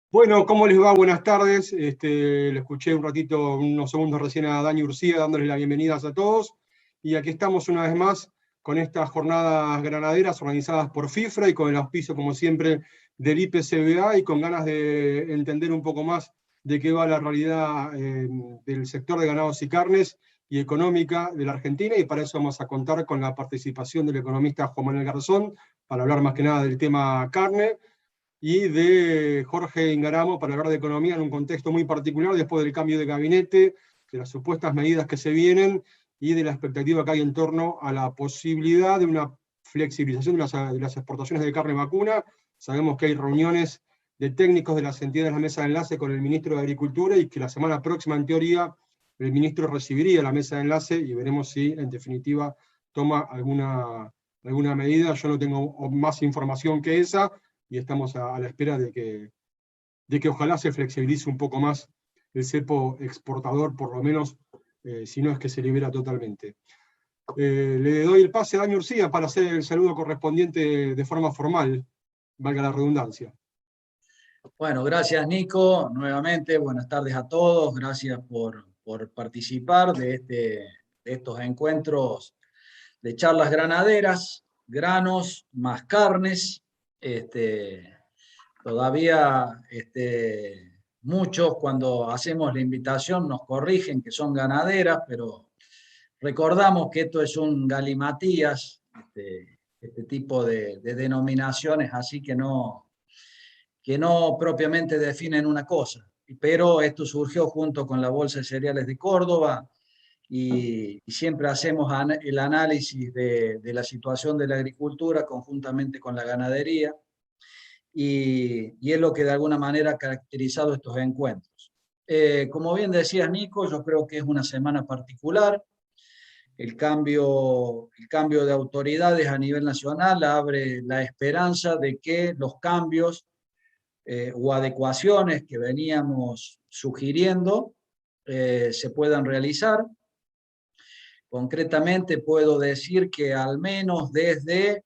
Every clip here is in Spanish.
Bueno, ¿cómo les va? Buenas tardes. Le escuché un ratito, unos segundos recién a Dani Urcía, dándoles las bienvenidas a todos. Y aquí estamos una vez más con estas jornadas granaderas organizadas por FIFRA y con el auspicio, como siempre, del IPCBA y con ganas de entender un poco más de qué va la realidad del sector de ganados y carnes y económica de la Argentina. Y para eso vamos a contar con la participación del economista Juan Manuel Garzón, para hablar más que nada del tema carne, y de Jorge Ingaramo para hablar de economía en un contexto muy particular después del cambio de gabinete, de las supuestas medidas que se vienen y de la expectativa que hay en torno a la posibilidad de una flexibilización de las exportaciones de carne vacuna. Sabemos que hay reuniones de técnicos de las entidades de la mesa de enlace con el ministro de Agricultura y que la semana próxima, en teoría, el ministro recibiría la mesa de enlace y veremos si, en definitiva, toma alguna medida. Yo no tengo más información que esa, y estamos a la espera de que ojalá se flexibilice un poco más el cepo exportador, por lo menos, si no es que se libera totalmente. Le doy el pase a Dani Urcía para hacer el saludo correspondiente de forma formal, valga la redundancia. Bueno, gracias Nico, nuevamente buenas tardes a todos, gracias por participar de estos encuentros de charlas granaderas, granos más carnes. Todavía muchos cuando hacemos la invitación nos corrigen que son ganaderas, pero recordamos que esto es un galimatías, este tipo de denominaciones, así que no propiamente definen una cosa. Pero esto surgió junto con la Bolsa de Cereales de Córdoba y siempre hacemos el análisis de la situación de la agricultura conjuntamente con la ganadería y es lo que de alguna manera ha caracterizado estos encuentros. Como bien decías, Nico, yo creo que es una semana particular. El cambio de autoridades a nivel nacional abre la esperanza de que los cambios o adecuaciones que veníamos sugiriendo se puedan realizar. Concretamente puedo decir que al menos desde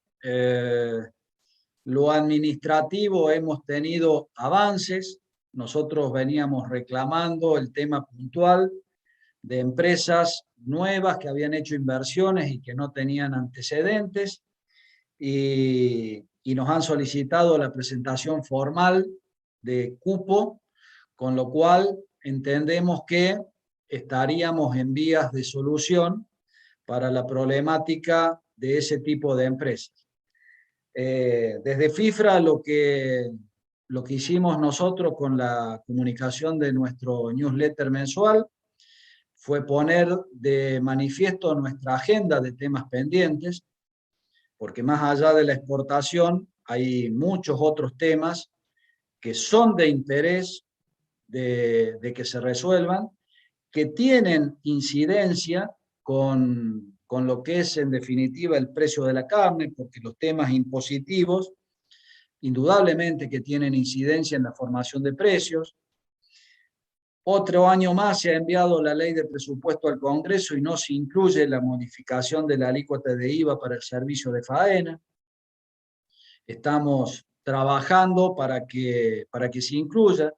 lo administrativo hemos tenido avances. Nosotros veníamos reclamando el tema puntual de empresas nuevas que habían hecho inversiones y que no tenían antecedentes y nos han solicitado la presentación formal de cupo, con lo cual entendemos que estaríamos en vías de solución para la problemática de ese tipo de empresas. Desde FIFRA lo que hicimos nosotros con la comunicación de nuestro newsletter mensual fue poner de manifiesto nuestra agenda de temas pendientes, porque más allá de la exportación hay muchos otros temas que son de interés de que se resuelvan, que tienen incidencia con lo que es en definitiva el precio de la carne, porque los temas impositivos indudablemente que tienen incidencia en la formación de precios. Otro año más se ha enviado la ley de presupuesto al Congreso y no se incluye la modificación de la alícuota de IVA para el servicio de faena. Estamos trabajando para que se incluya.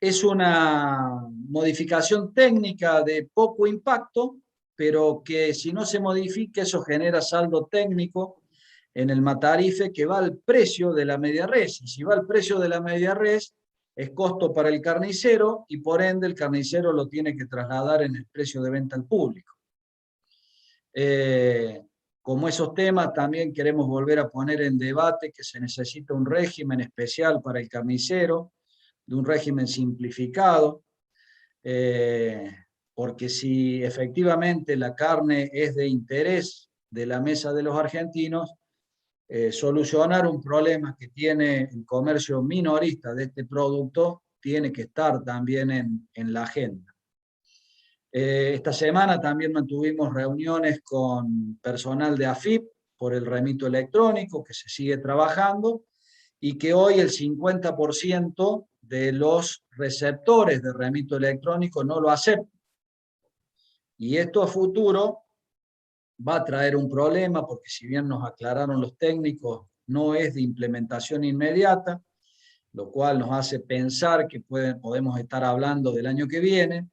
Es una modificación técnica de poco impacto, pero que si no se modifica eso genera saldo técnico en el matarife que va al precio de la media res. Y si va al precio de la media res, es costo para el carnicero y por ende el carnicero lo tiene que trasladar en el precio de venta al público. Como esos temas, también queremos volver a poner en debate que se necesita un régimen especial para el carnicero, de un régimen simplificado, porque si efectivamente la carne es de interés de la mesa de los argentinos, solucionar un problema que tiene el comercio minorista de este producto tiene que estar también en la agenda. Esta semana también mantuvimos reuniones con personal de AFIP por el remito electrónico, que se sigue trabajando, y que hoy el 50% de los receptores de remito electrónico no lo aceptan. Y esto a futuro va a traer un problema, porque si bien nos aclararon los técnicos, no es de implementación inmediata, lo cual nos hace pensar que podemos estar hablando del año que viene,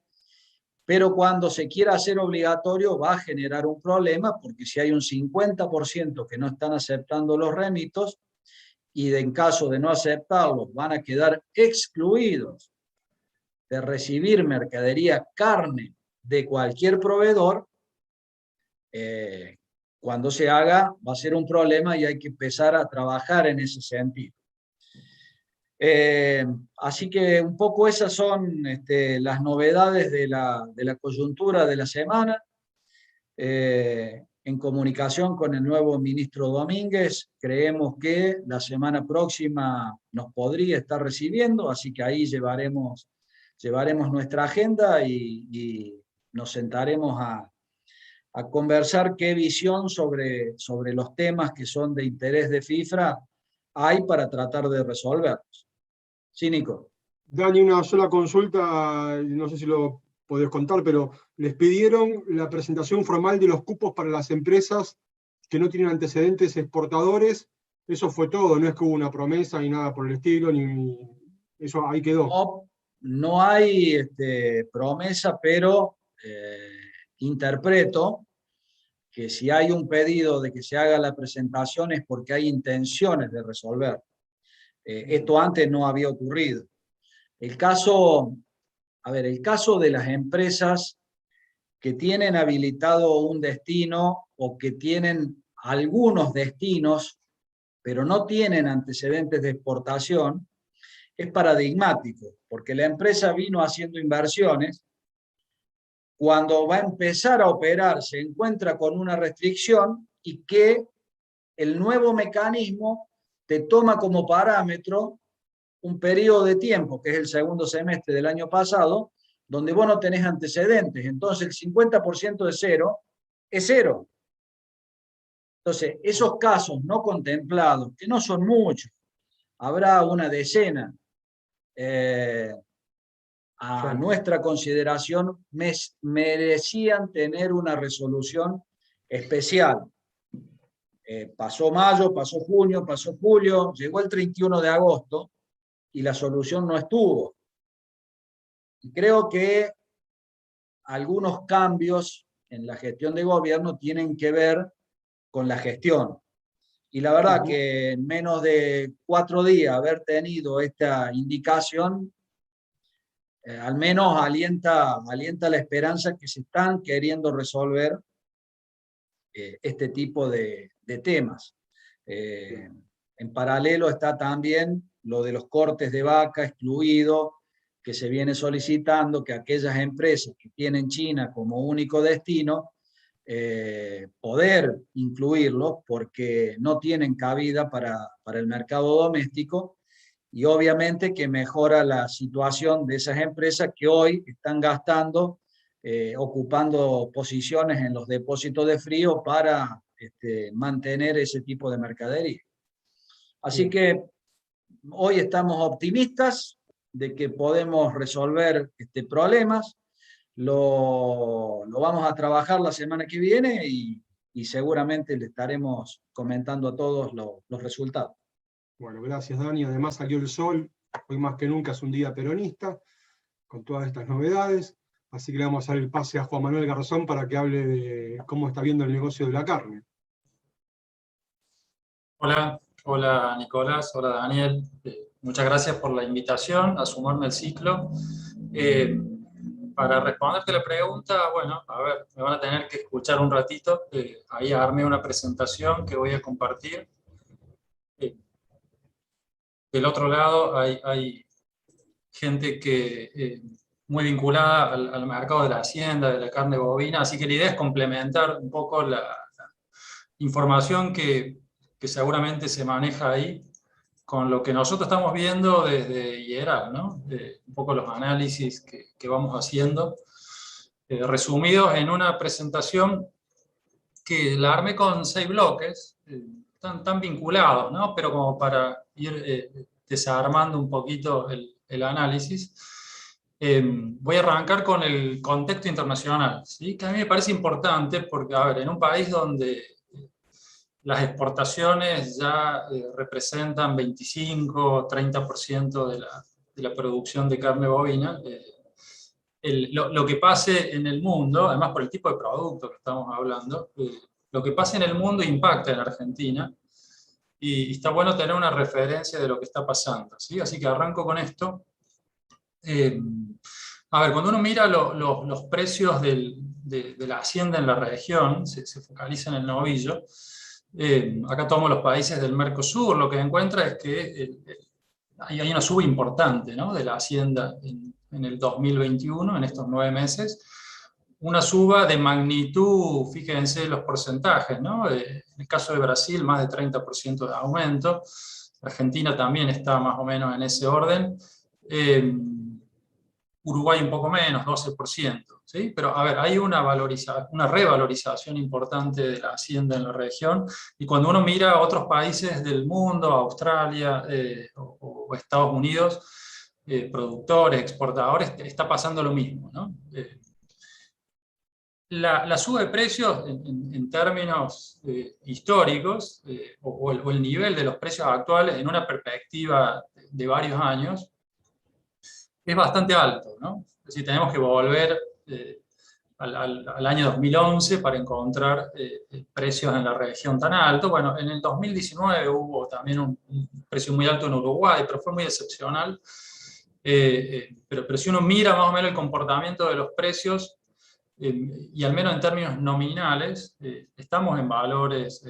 pero cuando se quiera hacer obligatorio va a generar un problema, porque si hay un 50% que no están aceptando los remitos, y en caso de no aceptarlos van a quedar excluidos de recibir mercadería carne de cualquier proveedor, cuando se haga va a ser un problema y hay que empezar a trabajar en ese sentido. Así que un poco esas son las novedades de la coyuntura de la semana. En comunicación con el nuevo ministro Domínguez, creemos que la semana próxima nos podría estar recibiendo, así que ahí llevaremos nuestra agenda y nos sentaremos a conversar qué visión sobre los temas que son de interés de FIFRA hay para tratar de resolverlos. Sí, Nico. Dani, una sola consulta, no sé si lo podés contar, pero les pidieron la presentación formal de los cupos para las empresas que no tienen antecedentes exportadores. Eso fue todo, no es que hubo una promesa ni nada por el estilo, ni eso ahí quedó. No hay promesa, pero interpreto que si hay un pedido de que se haga la presentación es porque hay intenciones de resolver. Esto antes no había ocurrido. El caso de las empresas que tienen habilitado un destino o que tienen algunos destinos, pero no tienen antecedentes de exportación, es paradigmático, porque la empresa vino haciendo inversiones, cuando va a empezar a operar se encuentra con una restricción y que el nuevo mecanismo te toma como parámetro un periodo de tiempo, que es el segundo semestre del año pasado, donde vos no tenés antecedentes. Entonces el 50% de cero es cero. Entonces, esos casos no contemplados, que no son muchos, habrá una decena, a nuestra consideración, merecían tener una resolución especial. Pasó mayo, pasó junio, pasó julio, llegó el 31 de agosto y la solución no estuvo. Y creo que algunos cambios en la gestión de gobierno tienen que ver con la gestión. Y la verdad que en menos de 4 días haber tenido esta indicación, al menos alienta la esperanza que se están queriendo resolver este tipo de temas. En paralelo está también lo de los cortes de vaca excluido, que se viene solicitando que aquellas empresas que tienen China como único destino, poder incluirlos porque no tienen cabida para el mercado doméstico, y obviamente que mejora la situación de esas empresas que hoy están gastando, ocupando posiciones en los depósitos de frío para mantener ese tipo de mercadería. Así que hoy estamos optimistas de que podemos resolver problemas. Lo vamos a trabajar la semana que viene y seguramente le estaremos comentando a todos los resultados. Bueno, gracias Dani. Además salió el sol, hoy más que nunca es un día peronista, con todas estas novedades. Así que le vamos a dar el pase a Juan Manuel Garzón para que hable de cómo está viendo el negocio de la carne. Hola Nicolás, hola Daniel. Muchas gracias por la invitación a sumarme al ciclo. Para responderte la pregunta, bueno, a ver, me van a tener que escuchar un ratito. Ahí armé una presentación que voy a compartir. Del otro lado hay gente que muy vinculada al mercado de la hacienda, de la carne bovina, así que la idea es complementar un poco la información que seguramente se maneja ahí con lo que nosotros estamos viendo desde IERAL, ¿no? Un poco los análisis que vamos haciendo, resumidos en una presentación que la armé con 6 bloques, tan vinculados, ¿no? Pero como para ir desarmando un poquito el análisis. Voy a arrancar con el contexto internacional, ¿sí? Que a mí me parece importante porque, a ver, en un país donde las exportaciones ya representan 25-30% de la producción de carne bovina. Lo que pase en el mundo, además por el tipo de producto que estamos hablando, lo que pase en el mundo impacta en Argentina, y está bueno tener una referencia de lo que está pasando, ¿sí? Así que arranco con esto. A ver, cuando uno mira los precios de la hacienda en la región, se focaliza en el novillo. Acá tomo los países del Mercosur, lo que encuentra es que hay una suba importante, ¿no?, de la hacienda en el 2021, en estos 9 meses. Una suba de magnitud, fíjense los porcentajes, ¿no? En el caso de Brasil, más de 30% de aumento. Argentina también está más o menos en ese orden. Uruguay un poco menos, 12%. ¿Sí? Pero a ver, hay una revalorización importante de la hacienda en la región, y cuando uno mira a otros países del mundo, Australia o Estados Unidos, productores, exportadores, está pasando lo mismo, ¿no? La suba de precios en términos históricos, o el nivel de los precios actuales en una perspectiva de varios años, es bastante alto, ¿no? Es decir, tenemos que volver al año 2011 para encontrar precios en la región tan altos. Bueno, en el 2019 hubo también un precio muy alto en Uruguay, pero fue muy excepcional. Pero si uno mira más o menos el comportamiento de los precios, y al menos en términos nominales, estamos en valores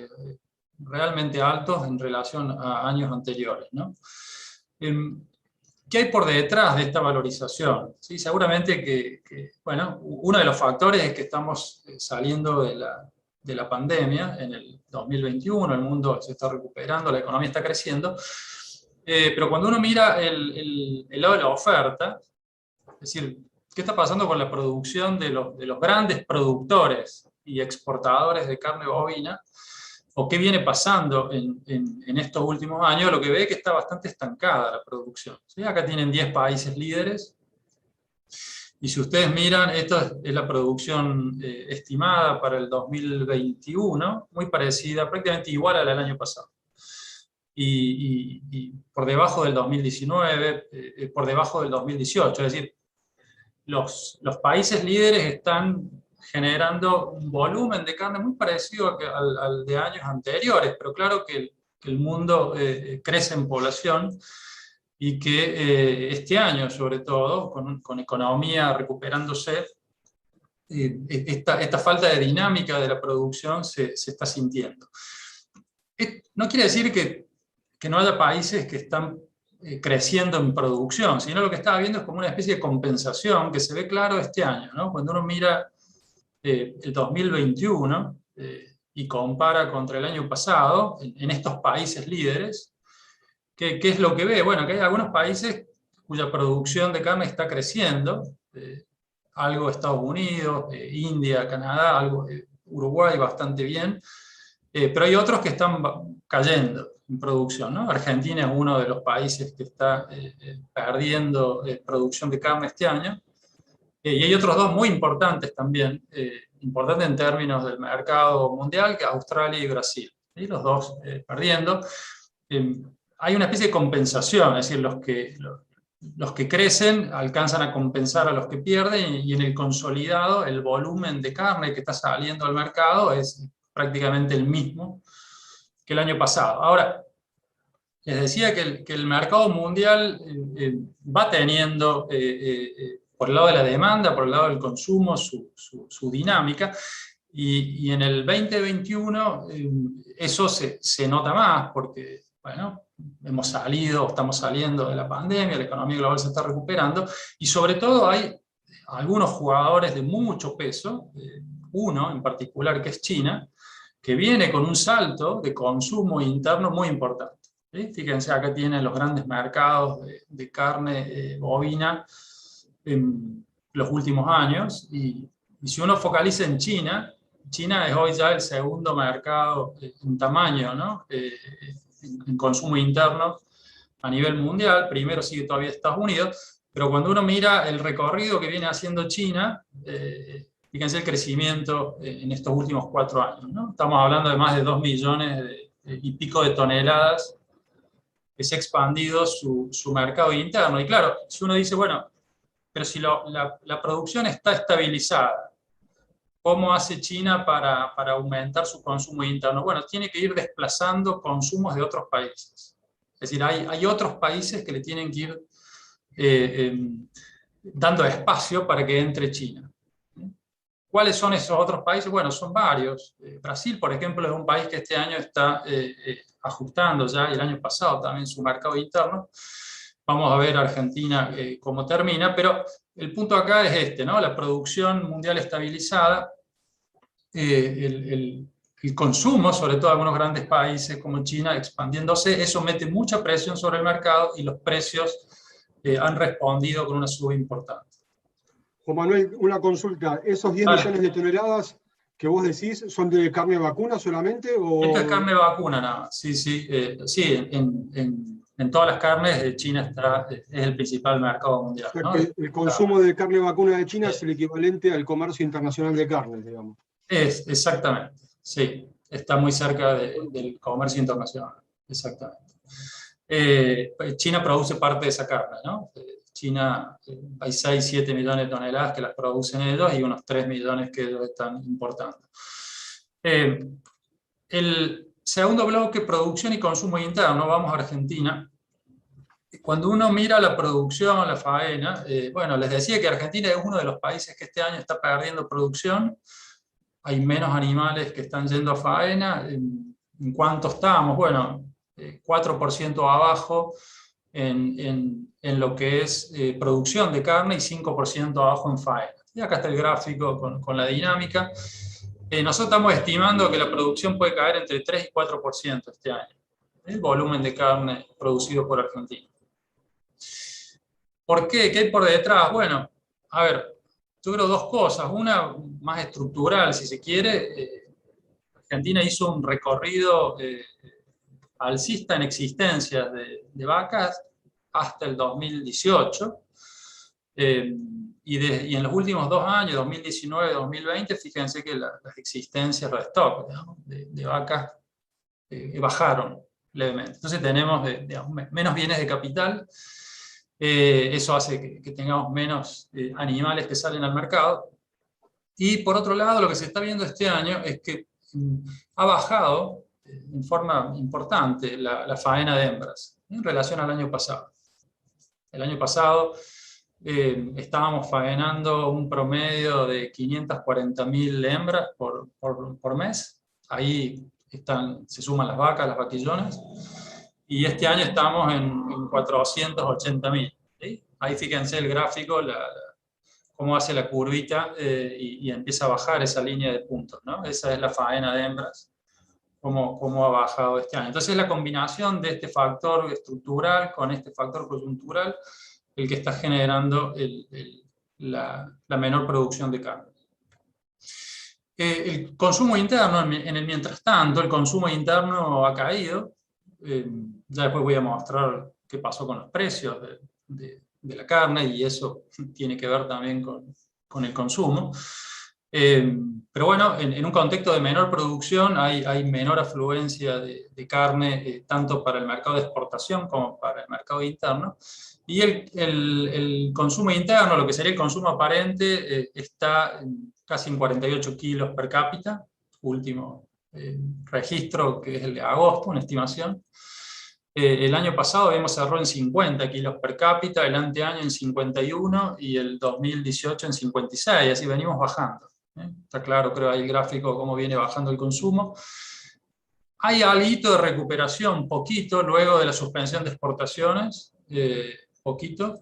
realmente altos en relación a años anteriores, ¿no? ¿Qué hay por detrás de esta valorización? ¿Sí? Seguramente bueno, uno de los factores es que estamos saliendo de la pandemia en el 2021, el mundo se está recuperando, la economía está creciendo, pero cuando uno mira el lado de la oferta, es decir, ¿qué está pasando con la producción de los grandes productores y exportadores de carne bovina? ¿O qué viene pasando en estos últimos años? Lo que ve es que está bastante estancada la producción, ¿sí? Acá tienen 10 países líderes, y si ustedes miran, esta es la producción estimada para el 2021, muy parecida, prácticamente igual a la del año pasado. Y por debajo del 2019, por debajo del 2018, es decir, los países líderes están generando un volumen de carne muy parecido al de años anteriores, pero claro que el mundo crece en población, y que este año, sobre todo, con economía recuperándose, esta falta de dinámica de la producción se está sintiendo. No quiere decir que no haya países que están creciendo en producción, sino lo que está habiendo es como una especie de compensación que se ve claro este año, ¿no? Cuando uno mira el 2021 y compara contra el año pasado en estos países líderes, ¿qué es lo que ve? Bueno, que hay algunos países cuya producción de carne está creciendo, algo Estados Unidos, India, Canadá, algo Uruguay bastante bien, pero hay otros que están cayendo en producción, ¿no? Argentina es uno de los países que está perdiendo producción de carne este año, y hay otros dos muy importantes también, importantes en términos del mercado mundial, que Australia y Brasil, ¿sí? Los dos perdiendo. Hay una especie de compensación, es decir, los que crecen alcanzan a compensar a los que pierden, y en el consolidado el volumen de carne que está saliendo al mercado es prácticamente el mismo que el año pasado. Ahora, les decía que el mercado mundial va teniendo, por el lado de la demanda, por el lado del consumo, su dinámica, y en el 2021 eso se nota más, porque, bueno, estamos saliendo de la pandemia, la economía global se está recuperando, y sobre todo hay algunos jugadores de mucho peso, uno en particular que es China, que viene con un salto de consumo interno muy importante. ¿Sí? Fíjense, acá tienen los grandes mercados de carne bovina en los últimos años, y si uno focaliza en China, China es hoy ya el segundo mercado en tamaño, ¿no? En consumo interno a nivel mundial. Primero sigue todavía Estados Unidos, pero cuando uno mira el recorrido que viene haciendo China, Fíjense el crecimiento en estos últimos 4 años, ¿no? Estamos hablando de más de 2 millones y pico de toneladas que se ha expandido su mercado interno. Y claro, si uno dice, bueno, pero si la producción está estabilizada, ¿cómo hace China para aumentar su consumo interno? Bueno, tiene que ir desplazando consumos de otros países. Es decir, hay otros países que le tienen que ir dando espacio para que entre China. ¿Cuáles son esos otros países? Bueno, son varios. Brasil, por ejemplo, es un país que este año está ajustando ya, y el año pasado también, su mercado interno. Vamos a ver Argentina cómo termina, pero el punto acá es este, ¿no? La producción mundial estabilizada, el consumo, sobre todo de algunos grandes países como China, expandiéndose, eso mete mucha presión sobre el mercado y los precios han respondido con una suba importante. Juan Manuel, una consulta. ¿Esos 10 millones de toneladas que vos decís son de carne vacuna solamente? ¿O? Esto es carne vacuna nada más. Sí, sí, sí, en todas las carnes China es el principal mercado mundial, O sea, ¿no? que el consumo de carne vacuna de China es el equivalente al comercio internacional de carne, digamos. Exactamente, sí. Está muy cerca del comercio internacional, exactamente. China produce parte de esa carne, ¿no? China, hay 6-7 millones de toneladas que las producen ellos y unos 3 millones que ellos están importando. El segundo bloque, producción y consumo interno, vamos a Argentina. Cuando uno mira la producción, la faena, bueno, les decía que Argentina es uno de los países que este año está perdiendo producción. Hay menos animales que están yendo a faena. ¿En cuánto estamos? Bueno, 4% abajo en lo que es producción de carne y 5% abajo en faena. Y acá está el gráfico con la dinámica. Nosotros estamos estimando que la producción puede caer entre 3 y 4% este año, el volumen de carne producido por Argentina. ¿Por qué? ¿Qué hay por detrás? Bueno, a ver, yo creo dos cosas. Una más estructural, si se quiere. Argentina hizo un recorrido alcista en existencias de vacas hasta el 2018. Y en los últimos 2 años, 2019 y 2020, fíjense que las existencias, los stocks, digamos, de vacas bajaron levemente. Entonces tenemos digamos, menos bienes de capital. Eso hace que tengamos menos animales que salen al mercado. Y por otro lado, lo que se está viendo este año es que ha bajado en forma importante la faena de hembras en relación al año pasado. El año pasado estábamos faenando un promedio de 540.000 hembras por mes. Ahí se suman las vacas, las vaquillonas. Y este año estamos en 480.000. ¿Sí? Ahí fíjense el gráfico, cómo hace la curvita y empieza a bajar esa línea de puntos, ¿no? Esa es la faena de hembras, cómo ha bajado este año. Entonces la combinación de este factor estructural con este factor coyuntural el que está generando la menor producción de carne. El consumo interno, en el mientras tanto, el consumo interno ha caído. Ya después voy a mostrar qué pasó con los precios de la carne, y eso tiene que ver también con el consumo. Pero bueno, en un contexto de menor producción hay menor afluencia de carne, tanto para el mercado de exportación como para el mercado interno. Y el consumo interno, lo que sería el consumo aparente, está casi en 48 kilos per cápita, último registro que es el de agosto, una estimación. El año pasado cerró en 50 kilos per cápita, el anteaño en 51 y el 2018 en 56, así venimos bajando. Está claro, creo, ahí el gráfico cómo viene bajando el consumo. Hay algo de recuperación, poquito, luego de la suspensión de exportaciones, poquito.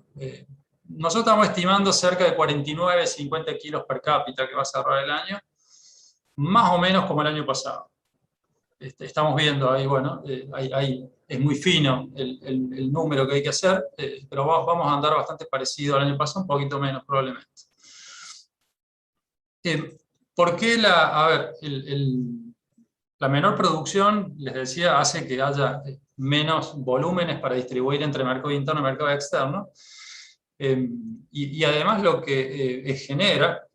Nosotros estamos estimando cerca de 49-50 kilos per cápita que va a cerrar el año, más o menos como el año pasado. Estamos viendo ahí, bueno, es muy fino el número que hay que hacer, pero vamos a andar bastante parecido al año pasado, un poquito menos probablemente. ¿Por qué la menor producción, les decía, hace que haya menos volúmenes para distribuir entre mercado interno y mercado externo? Y además lo que genera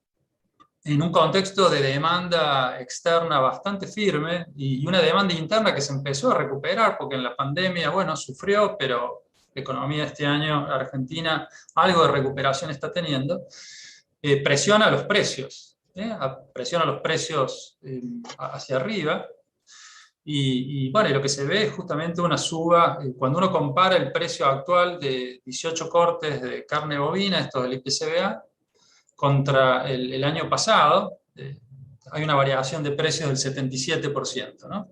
en un contexto de demanda externa bastante firme y una demanda interna que se empezó a recuperar, porque en la pandemia, bueno, sufrió, pero la economía este año, Argentina, algo de recuperación está teniendo, presiona los precios, presiona los precios hacia arriba. Y bueno, y lo que se ve es justamente una suba, cuando uno compara el precio actual de 18 cortes de carne bovina, esto del IPCBA, contra el año pasado, hay una variación de precios del 77%, ¿no?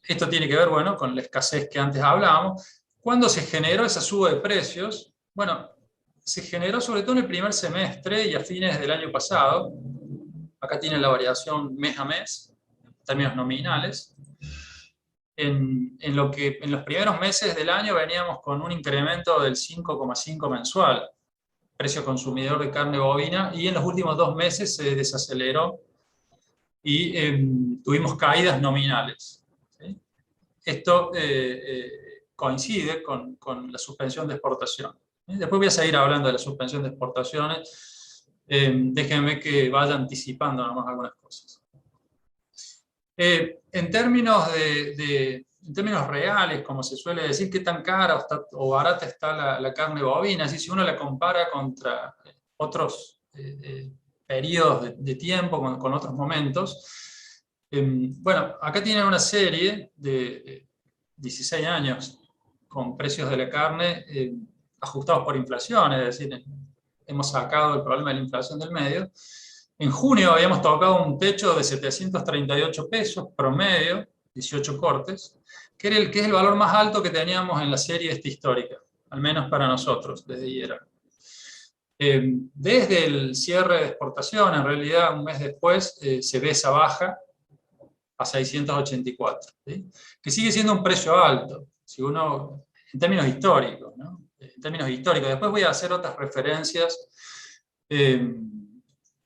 Esto tiene que ver, bueno, con la escasez que antes hablábamos. ¿Cuándo se generó esa suba de precios? Bueno, se generó sobre todo en el primer semestre y a fines del año pasado. Acá tienen la variación mes a mes, en términos nominales. En los primeros meses del año veníamos con un incremento del 5,5 mensual, precio consumidor de carne bovina, y en los últimos 2 meses se desaceleró y tuvimos caídas nominales. ¿Sí? Esto coincide con la suspensión de exportación. Después voy a seguir hablando de la suspensión de exportaciones. Déjenme que vaya anticipando nomás algunas cosas. En términos reales, como se suele decir, qué tan cara o barata está la carne bovina, si uno la compara contra otros periodos de tiempo, con otros momentos. Bueno, acá tienen una serie de 16 años con precios de la carne ajustados por inflación, es decir, hemos sacado el problema de la inflación del medio. En junio habíamos tocado un techo de 738 pesos promedio, 18 cortes, que es el valor más alto que teníamos en la serie esta histórica, al menos para nosotros, desde IERA. Desde el cierre de exportación, en realidad un mes después, se ve esa baja a 684, ¿sí? Que sigue siendo un precio alto, si uno, en términos históricos, ¿no? En términos históricos. Después voy a hacer otras referencias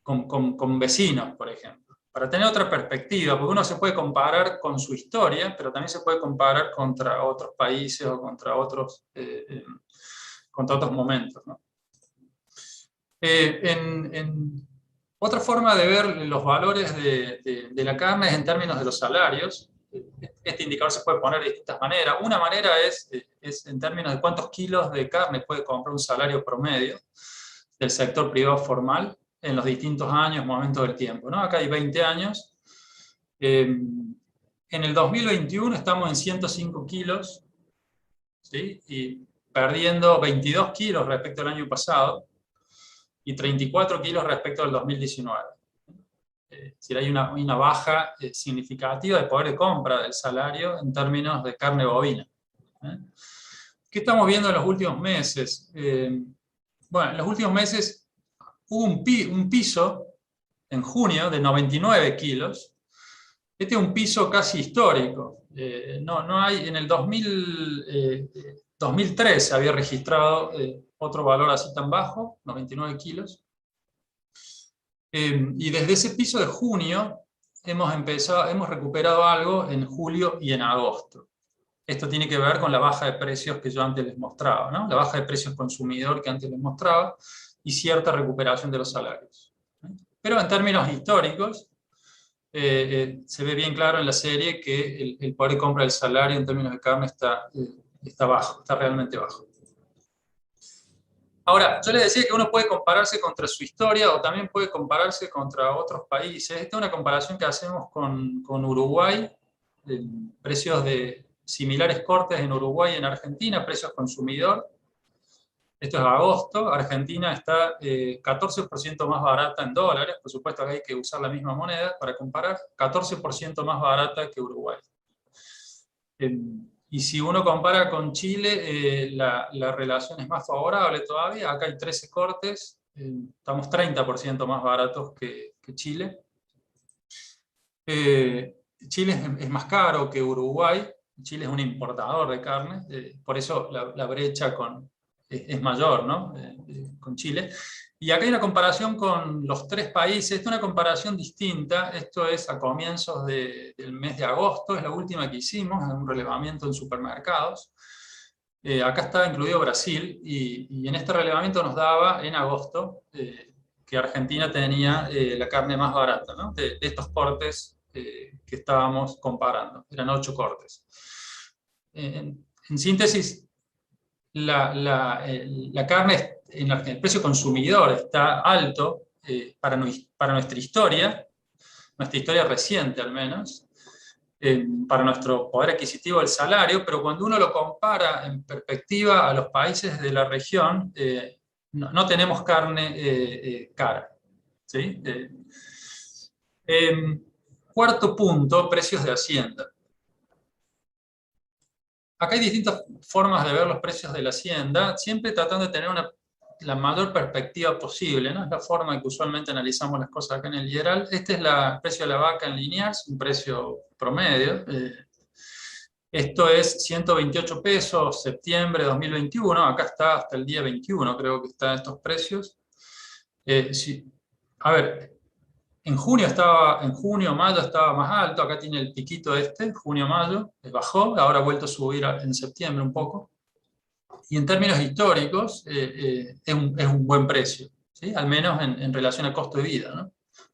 con vecinos, por ejemplo, para tener otra perspectiva, porque uno se puede comparar con su historia, pero también se puede comparar contra otros países o contra otros momentos, ¿no? Otra forma de ver los valores de la carne es en términos de los salarios. Este indicador se puede poner de distintas maneras. Una manera es en términos de cuántos kilos de carne puede comprar un salario promedio del sector privado formal en los distintos años, momentos del tiempo, ¿no? Acá hay 20 años. En el 2021 estamos en 105 kilos, ¿sí? Y perdiendo 22 kilos respecto al año pasado y 34 kilos respecto al 2019. Es decir, hay una baja significativa de poder de compra del salario en términos de carne bovina. ¿Qué estamos viendo en los últimos meses? Bueno, en los últimos meses hubo un piso en junio de 99 kilos. Este es un piso casi histórico. No hay, en el 2003 se había registrado otro valor así tan bajo, 99 kilos. Y desde ese piso de junio hemos recuperado algo en julio y en agosto. Esto tiene que ver con la baja de precios que yo antes les mostraba, ¿no? La baja de precios consumidor que antes les mostraba y cierta recuperación de los salarios. Pero en términos históricos, se ve bien claro en la serie que el poder de compra del salario en términos de carne está bajo, está realmente bajo. Ahora, yo les decía que uno puede compararse contra su historia o también puede compararse contra otros países. Esta es una comparación que hacemos con Uruguay, precios de similares cortes en Uruguay y en Argentina, precios consumidor. Esto es agosto. Argentina está 14% más barata en dólares, por supuesto que hay que usar la misma moneda para comparar, 14% más barata que Uruguay. Y si uno compara con Chile, la relación es más favorable todavía. Acá hay 13 cortes, estamos 30% más baratos que Chile. Chile es más caro que Uruguay. Chile es un importador de carne, por eso la brecha es mayor, ¿no? Con Chile. Y acá hay una comparación con los 3 países. Esta es una comparación distinta. Esto es a comienzos del mes de agosto, es la última que hicimos, un relevamiento en supermercados. Acá está incluido Brasil, y en este relevamiento nos daba en agosto Argentina tenía la carne más barata, ¿no? De estos cortes que estábamos comparando. Eran 8 cortes. En síntesis, la carne, el precio consumidor está alto para nuestra historia reciente al menos, para nuestro poder adquisitivo del salario, pero cuando uno lo compara en perspectiva a los países de la región, no tenemos carne cara. ¿Sí? Cuarto punto, precios de Hacienda. Acá hay distintas formas de ver los precios de la Hacienda, siempre tratando de tener la mayor perspectiva posible, ¿no? Es la forma en que usualmente analizamos las cosas acá en el Lideral. Este es el precio de la vaca en Liniers, un precio promedio. Esto es 128 pesos, septiembre de 2021. Acá está hasta el día 21, creo que están estos precios. A ver, en junio, mayo estaba más alto. Acá tiene el piquito junio-mayo, bajó, ahora ha vuelto a subir en septiembre un poco. Y en términos históricos, es un buen precio, ¿sí? Al menos en relación a costo de vida, ¿no?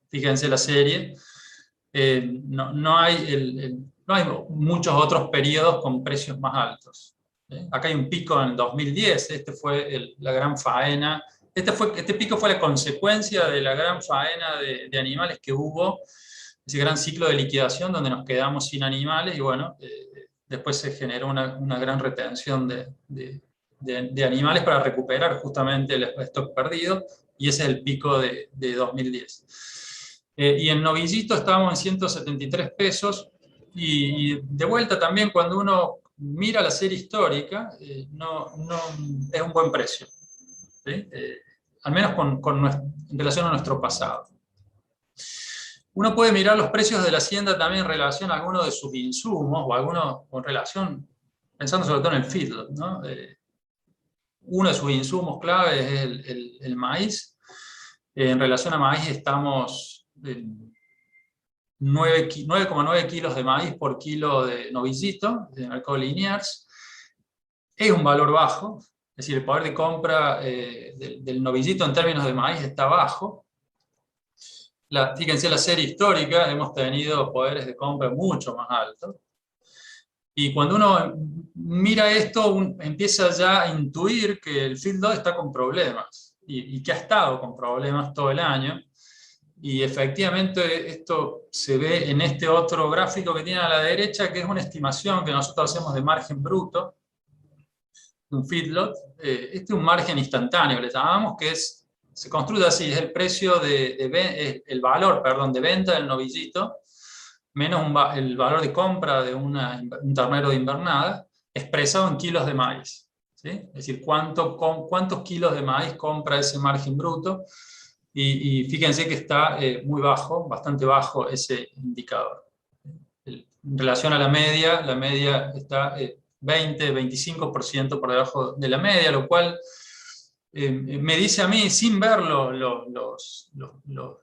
Fíjense la serie, no hay muchos otros periodos con precios más altos, ¿sí? Acá hay un pico en el 2010, este fue la gran faena, este pico fue la consecuencia de la gran faena de animales que hubo, ese gran ciclo de liquidación donde nos quedamos sin animales y bueno, después se generó una gran retención de animales para recuperar justamente el stock perdido, y ese es el pico de 2010. Y en novillito estábamos en 173 pesos, y de vuelta también cuando uno mira la serie histórica, no es un buen precio, ¿sí? Al menos en relación a nuestro pasado. Uno puede mirar los precios de la Hacienda también en relación a algunos de sus insumos, o en relación, pensando sobre todo en el feedlot, ¿no? Uno de sus insumos claves es el maíz. En relación a maíz estamos en 9,9 kilos de maíz por kilo de novillito, de mercado Liniers. Es un valor bajo, es decir, el poder de compra del novillito en términos de maíz está bajo. Fíjense la serie histórica, hemos tenido poderes de compra mucho más altos. Y cuando uno mira esto, empieza ya a intuir que el feedlot está con problemas, y que ha estado con problemas todo el año. Y efectivamente esto se ve en este otro gráfico que tiene a la derecha, que es una estimación que nosotros hacemos de margen bruto, de un feedlot. Este es un margen instantáneo, le llamamos, que se construye así, es el precio el valor, perdón, de venta del novillito, menos el valor de compra de un ternero de invernada, expresado en kilos de maíz, ¿sí? Es decir, cuántos kilos de maíz compra ese margen bruto, y fíjense que está muy bajo, bastante bajo ese indicador. En relación a la media está 20-25% por debajo de la media, lo cual me dice a mí, sin ver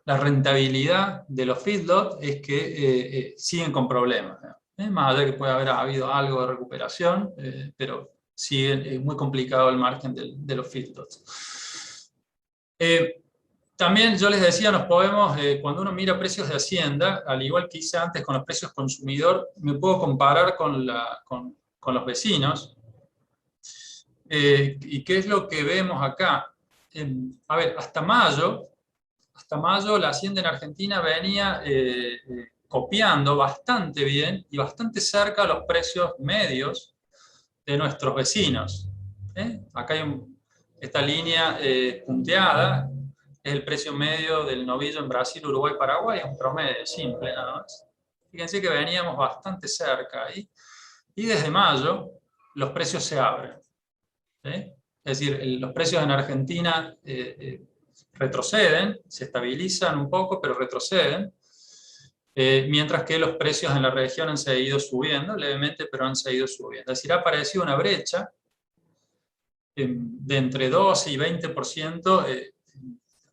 la rentabilidad de los feedlots, es que siguen con problemas. Más allá de que puede haber habido algo de recuperación, pero sigue muy complicado el margen de los feedlots. También yo les decía, cuando uno mira precios de Hacienda, al igual que hice antes con los precios consumidor, me puedo comparar con los vecinos. ¿Y qué es lo que vemos acá? A ver, hasta mayo la Hacienda en Argentina venía copiando bastante bien y bastante cerca a los precios medios de nuestros vecinos. Acá hay esta línea punteada, es el precio medio del novillo en Brasil, Uruguay, Paraguay, es un promedio simple nada más. Fíjense que veníamos bastante cerca ahí, y desde mayo los precios se abren. Es decir, los precios en Argentina retroceden, se estabilizan un poco, pero retroceden, mientras que los precios en la región han seguido subiendo, levemente, pero han seguido subiendo. Es decir, ha aparecido una brecha de entre 12 y 20%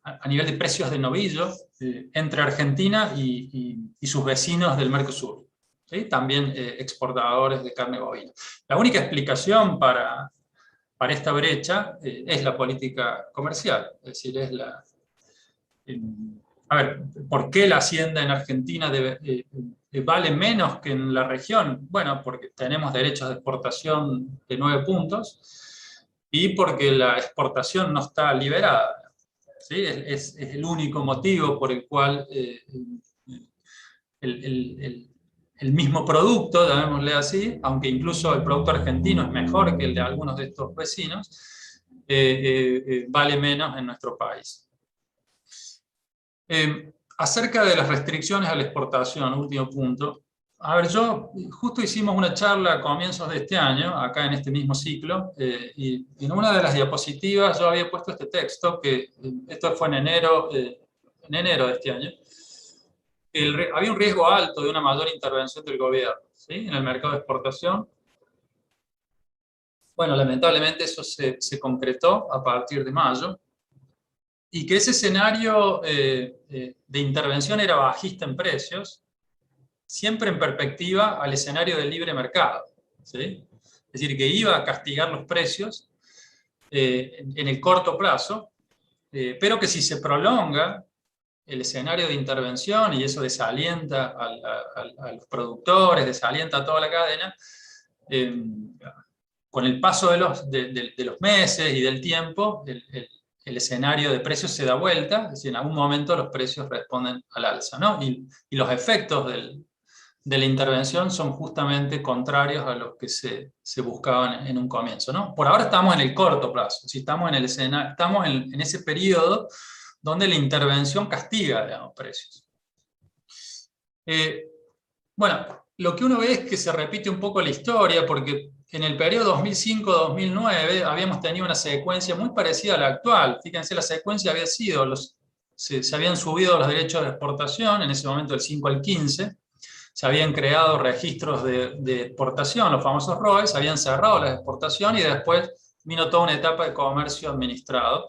a nivel de precios de novillo entre Argentina y sus vecinos del Mercosur, ¿sí? También exportadores de carne bovina. La única explicación para esta brecha es la política comercial, es decir, es a ver, ¿por qué la hacienda en Argentina vale menos que en la región? Bueno, porque tenemos derechos de exportación de 9 puntos y porque la exportación no está liberada, ¿sí? Es el único motivo por el cual el mismo producto, llamémosle así, aunque incluso el producto argentino es mejor que el de algunos de estos vecinos, vale menos en nuestro país. Acerca de las restricciones a la exportación, último punto. A ver, justo hicimos una charla a comienzos de este año, acá en este mismo ciclo, y en una de las diapositivas yo había puesto este texto, que esto fue en enero de este año. Había un riesgo alto de una mayor intervención del gobierno, ¿sí?, en el mercado de exportación. Bueno, lamentablemente eso se concretó a partir de mayo, y que ese escenario de intervención era bajista en precios, siempre en perspectiva al escenario del libre mercado, ¿sí? Es decir, que iba a castigar los precios en el corto plazo, pero que si se prolonga el escenario de intervención, y eso desalienta a los productores, desalienta a toda la cadena, con el paso de los meses y del tiempo, el escenario de precios se da vuelta, es decir, en algún momento los precios responden al alza, ¿no? Y los efectos de la intervención son justamente contrarios a los que se buscaban en un comienzo, ¿no? Por ahora estamos en el corto plazo, si estamos en ese periodo donde la intervención castiga, digamos, precios. Bueno, lo que uno ve es que se repite un poco la historia, porque en el periodo 2005-2009 habíamos tenido una secuencia muy parecida a la actual. Fíjense, la secuencia había sido, se habían subido los derechos de exportación, en ese momento del 5 al 15, se habían creado registros de exportación, los famosos ROE, se habían cerrado las exportaciones y después vino toda una etapa de comercio administrado.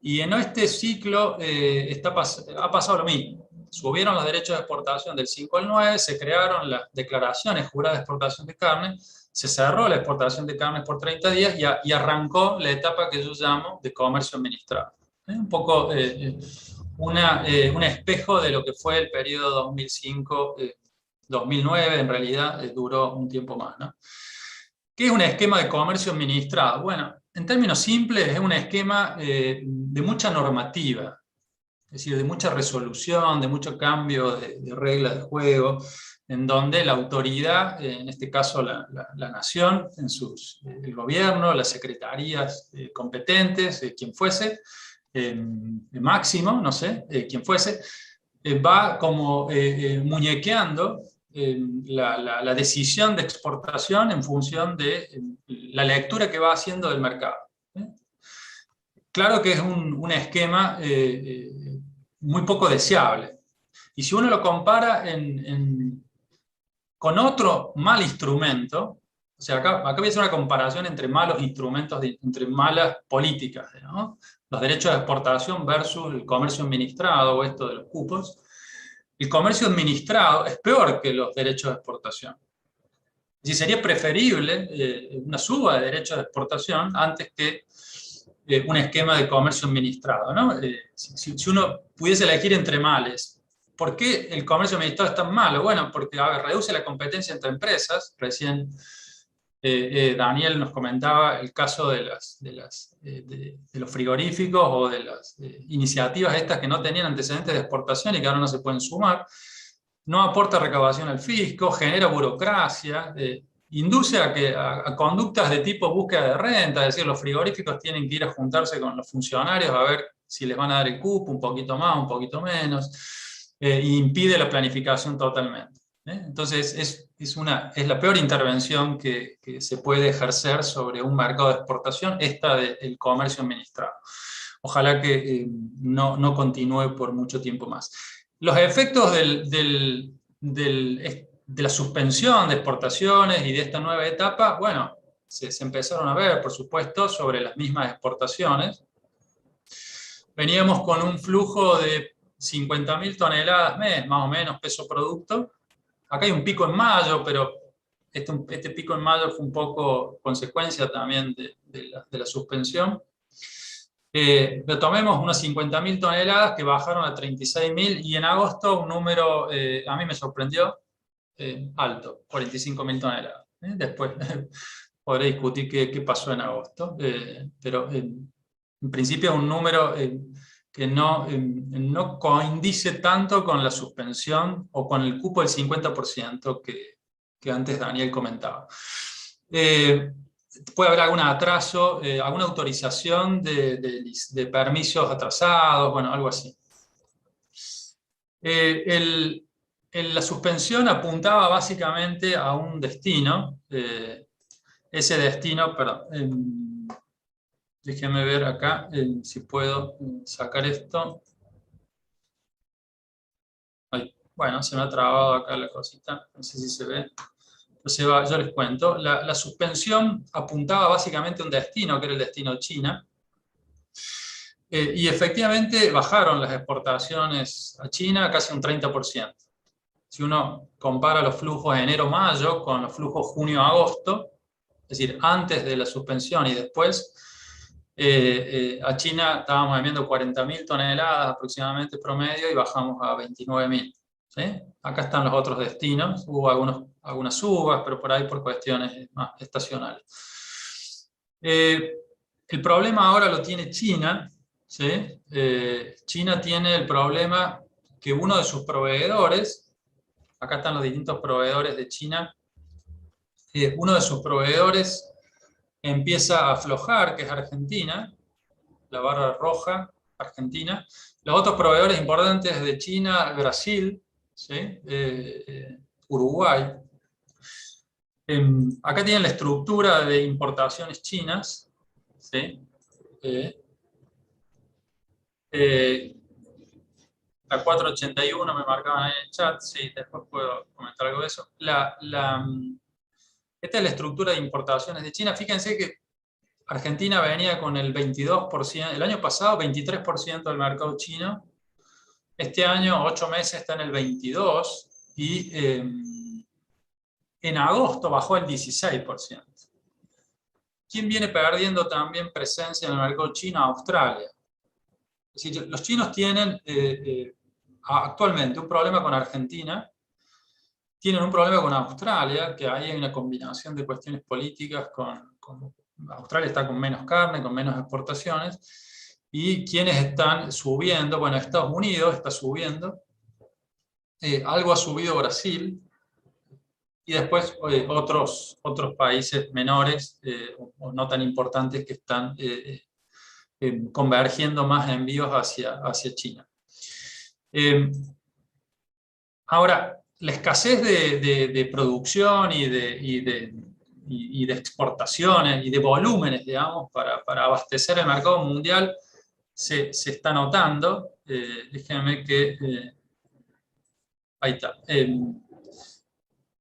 Y en este ciclo ha pasado lo mismo. Subieron los derechos de exportación del 5 al 9, se crearon las declaraciones juradas de exportación de carne, se cerró la exportación de carne por 30 días y arrancó la etapa que yo llamo de comercio administrado. Un poco un espejo de lo que fue el periodo 2005-2009, en realidad duró un tiempo más, ¿no? ¿Qué es un esquema de comercio administrado? Bueno, en términos simples, es un esquema de mucha normativa, es decir, de mucha resolución, de mucho cambio de reglas de juego, en donde la autoridad, en este caso la nación, el gobierno, las secretarías competentes, quien fuese, máximo, no sé, quien fuese, va como muñequeando la decisión de exportación en función de la lectura que va haciendo del mercado. Claro que es un esquema muy poco deseable. Y si uno lo compara con otro mal instrumento, o sea, acá voy a hacer una comparación entre malos instrumentos, entre malas políticas, ¿no? Los derechos de exportación versus el comercio administrado, o esto de los cupos. El comercio administrado es peor que los derechos de exportación. Y sería preferible una suba de derechos de exportación antes que un esquema de comercio administrado, ¿no? Si uno pudiese elegir entre males, ¿por qué el comercio administrado es tan malo? Bueno, porque reduce la competencia entre empresas. Recién Daniel nos comentaba el caso de los frigoríficos o de las iniciativas estas que no tenían antecedentes de exportación y que ahora no se pueden sumar. No aporta recaudación al fisco, genera burocracia, induce a conductas de tipo búsqueda de renta, es decir, los frigoríficos tienen que ir a juntarse con los funcionarios a ver si les van a dar el cupo, un poquito más, un poquito menos, e impide la planificación totalmente. Entonces es la peor intervención que se puede ejercer sobre un mercado de exportación, esta del comercio administrado. Ojalá que no continúe por mucho tiempo más. Los efectos de la suspensión de exportaciones y de esta nueva etapa, bueno, se empezaron a ver, por supuesto, sobre las mismas exportaciones. Veníamos con un flujo de 50.000 toneladas mes, más o menos, peso producto. Acá hay un pico en mayo, pero este pico en mayo fue un poco consecuencia también de la suspensión. Pero tomemos unas 50.000 toneladas que bajaron a 36.000 y en agosto un número, a mí me sorprendió, alto, 45.000 toneladas. Después podré discutir qué pasó en agosto, pero en principio es un número que no coincide tanto con la suspensión o con el cupo del 50% que antes Daniel comentaba. Puede haber algún atraso, alguna autorización de permisos atrasados, bueno, algo así. La suspensión apuntaba básicamente a un destino. Ese destino, perdón, déjenme ver acá si puedo sacar esto. Ay, bueno, se me ha trabado acá la cosita, no sé si se ve. Entonces yo les cuento. La suspensión apuntaba básicamente a un destino, que era el destino China. Y efectivamente bajaron las exportaciones a China casi un 30%. Si uno compara los flujos de enero-mayo con los flujos junio-agosto, es decir, antes de la suspensión y después, a China estábamos enviando 40.000 toneladas aproximadamente promedio y bajamos a 29.000. ¿Sí? Acá están los otros destinos, hubo algunas subas, pero por ahí por cuestiones más estacionales. El problema ahora lo tiene China. ¿Sí? China tiene el problema que uno de sus proveedores, acá están los distintos proveedores de China, uno de sus proveedores empieza a aflojar, que es Argentina, la barra roja, Argentina. Los otros proveedores importantes de China, Brasil, ¿sí? Uruguay. Acá tienen la estructura de importaciones chinas. ¿Sí? La 481 me marcaban en el chat, sí, después puedo comentar algo de eso. Esta es la estructura de importaciones de China. Fíjense que Argentina venía con el 22%, el año pasado 23% del mercado chino. Este año, 8 meses, está en el 22%, y en agosto bajó el 16%. ¿Quién viene perdiendo también presencia en el mercado chino? Australia. Es decir, los chinos tienen actualmente un problema con Argentina, tienen un problema con Australia, que ahí hay una combinación de cuestiones políticas Australia está con menos carne, con menos exportaciones, y quienes están subiendo, bueno, Estados Unidos está subiendo, algo ha subido Brasil, y después otros países menores o no tan importantes que están convergiendo más envíos hacia China. Ahora, la escasez de producción y de exportaciones y de volúmenes, digamos, para abastecer el mercado mundial se está notando. Déjenme que... ahí está.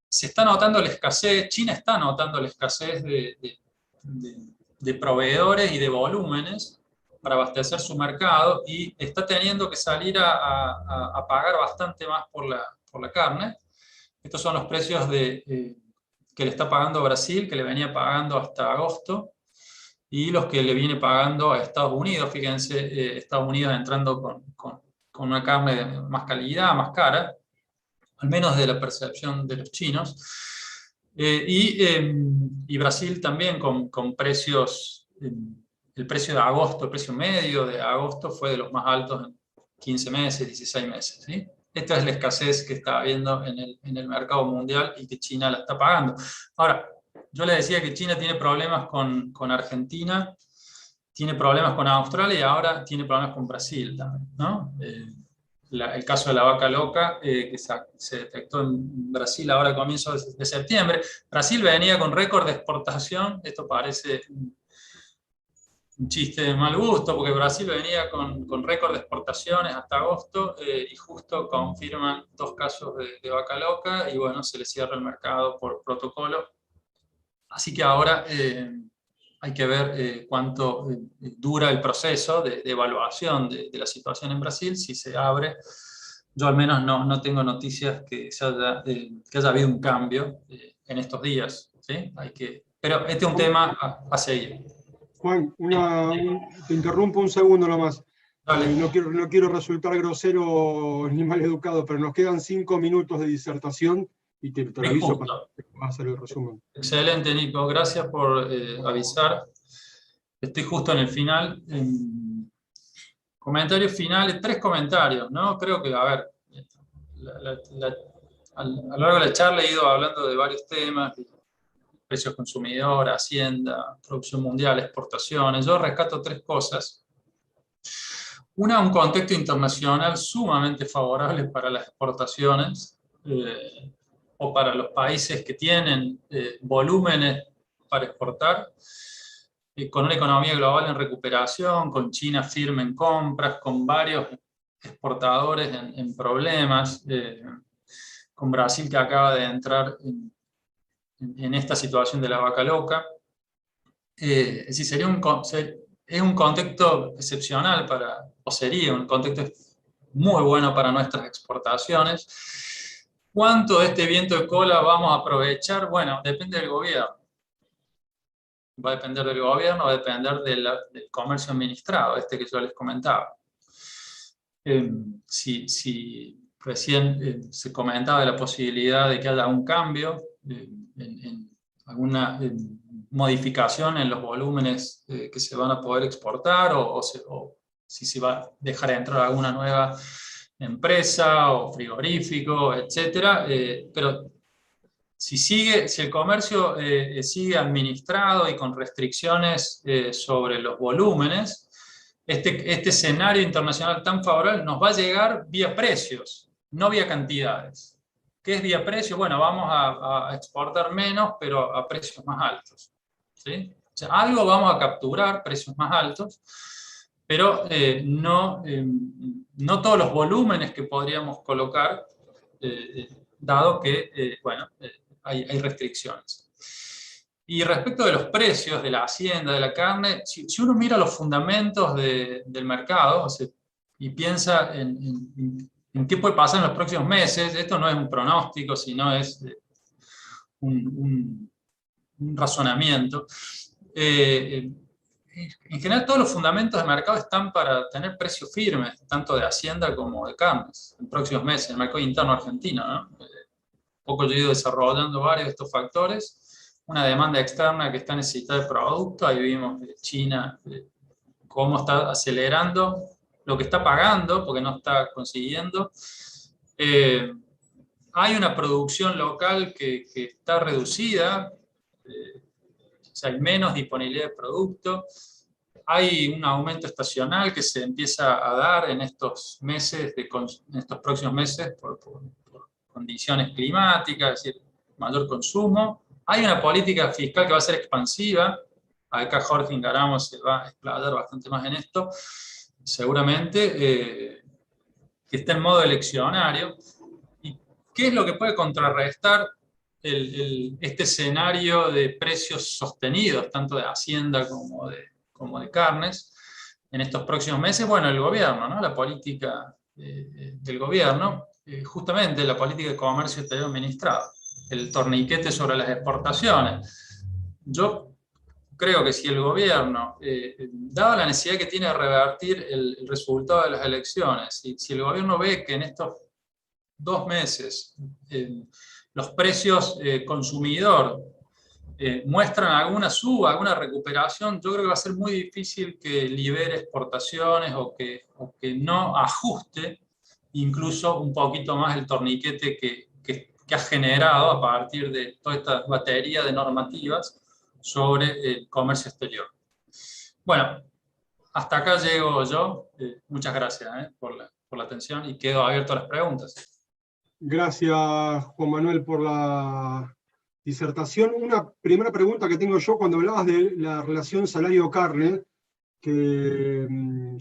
Se está notando la escasez, China está notando la escasez de proveedores y de volúmenes para abastecer su mercado, y está teniendo que salir a pagar bastante más por la carne. Estos son los precios que le está pagando Brasil, que le venía pagando hasta agosto, y los que le viene pagando a Estados Unidos. Fíjense, Estados Unidos entrando con una carne de más calidad, más cara, al menos de la percepción de los chinos. Y Brasil también con precios, el precio de agosto, el precio medio de agosto fue de los más altos en 15 meses, 16 meses. ¿Sí? Esta es la escasez que está habiendo en el mercado mundial y que China la está pagando. Ahora, yo les decía que China tiene problemas con Argentina, tiene problemas con Australia y ahora tiene problemas con Brasil también, ¿no? El caso de la vaca loca, que se detectó en Brasil ahora a comienzos de septiembre. Brasil venía con récord de exportación. Esto parece un chiste de mal gusto, porque Brasil venía con récord de exportaciones hasta agosto, y justo confirman 2 casos de vaca loca, y bueno, se le cierra el mercado por protocolo. Así que ahora hay que ver cuánto dura el proceso de evaluación de la situación en Brasil, si se abre. Yo al menos no tengo noticias que haya habido un cambio en estos días. ¿Sí? Pero este es un tema a seguir. Juan, te interrumpo un segundo nomás. Dale. No quiero resultar grosero ni maleducado, pero nos quedan 5 minutos de disertación y te lo aviso para que vas a hacer el resumen. Excelente, Nico. Gracias por avisar. Estoy justo en el final. Comentarios finales, 3 comentarios, ¿no? Creo que, a ver, a lo largo de la charla he ido hablando de varios temas, precios consumidor, hacienda, producción mundial, exportaciones. Yo rescato 3 cosas. Una, un contexto internacional sumamente favorable para las exportaciones, o para los países que tienen volúmenes para exportar, con una economía global en recuperación, con China firme en compras, con varios exportadores en problemas, con Brasil que acaba de entrar en esta situación de la vaca loca. Es decir, es un contexto excepcional o sería un contexto muy bueno para nuestras exportaciones. ¿Cuánto de este viento de cola vamos a aprovechar? Bueno, depende del gobierno. Va a depender del gobierno, va a depender del comercio administrado, que yo les comentaba. Si recién se comentaba de la posibilidad de que haya un cambio, alguna modificación en los volúmenes que se van a poder exportar, o si se va a dejar entrar alguna nueva empresa o frigorífico, etc. Pero si el comercio sigue administrado y con restricciones sobre los volúmenes, este escenario internacional tan favorable nos va a llegar vía precios, no vía cantidades. ¿Qué es vía precio? Bueno, vamos a exportar menos, pero a precios más altos, ¿sí? O sea, algo vamos a capturar, precios más altos, pero no todos los volúmenes que podríamos colocar, dado que, hay restricciones. Y respecto de los precios de la hacienda, de la carne, si uno mira los fundamentos del mercado, o sea, y piensa en qué puede pasar en los próximos meses, esto no es un pronóstico, sino es un razonamiento. En general, todos los fundamentos de mercado están para tener precios firmes, tanto de hacienda como de carnes, en próximos meses, en el mercado interno argentino, ¿no? Poco yo he ido desarrollando varios de estos factores. Una demanda externa que está necesitada de producto, ahí vimos China cómo está acelerando lo que está pagando, porque no está consiguiendo. Hay una producción local que está reducida, o sea, hay menos disponibilidad de producto. Hay un aumento estacional que se empieza a dar en estos meses, en estos próximos meses, por condiciones climáticas, es decir, mayor consumo. Hay una política fiscal que va a ser expansiva. Acá Jorge Ingaramo se va a explayar bastante más en esto, seguramente, que está en modo eleccionario. ¿Y qué es lo que puede contrarrestar este escenario de precios sostenidos, tanto de hacienda como de carnes, en estos próximos meses? Bueno, el gobierno, ¿no? La política del gobierno, justamente la política de comercio exterior administrado, el torniquete sobre las exportaciones. Yo creo que si el gobierno, dada la necesidad que tiene de revertir el resultado de las elecciones, si el gobierno ve que en estos 2 meses los precios consumidor muestran alguna suba, alguna recuperación, yo creo que va a ser muy difícil que libere exportaciones o que no ajuste incluso un poquito más el torniquete que ha generado a partir de toda esta batería de normativas sobre el comercio exterior. Bueno, hasta acá llego yo. Muchas gracias por la atención y quedo abierto a las preguntas. Gracias, Juan Manuel, por la disertación. Una primera pregunta que tengo yo, cuando hablabas de la relación salario-carne, que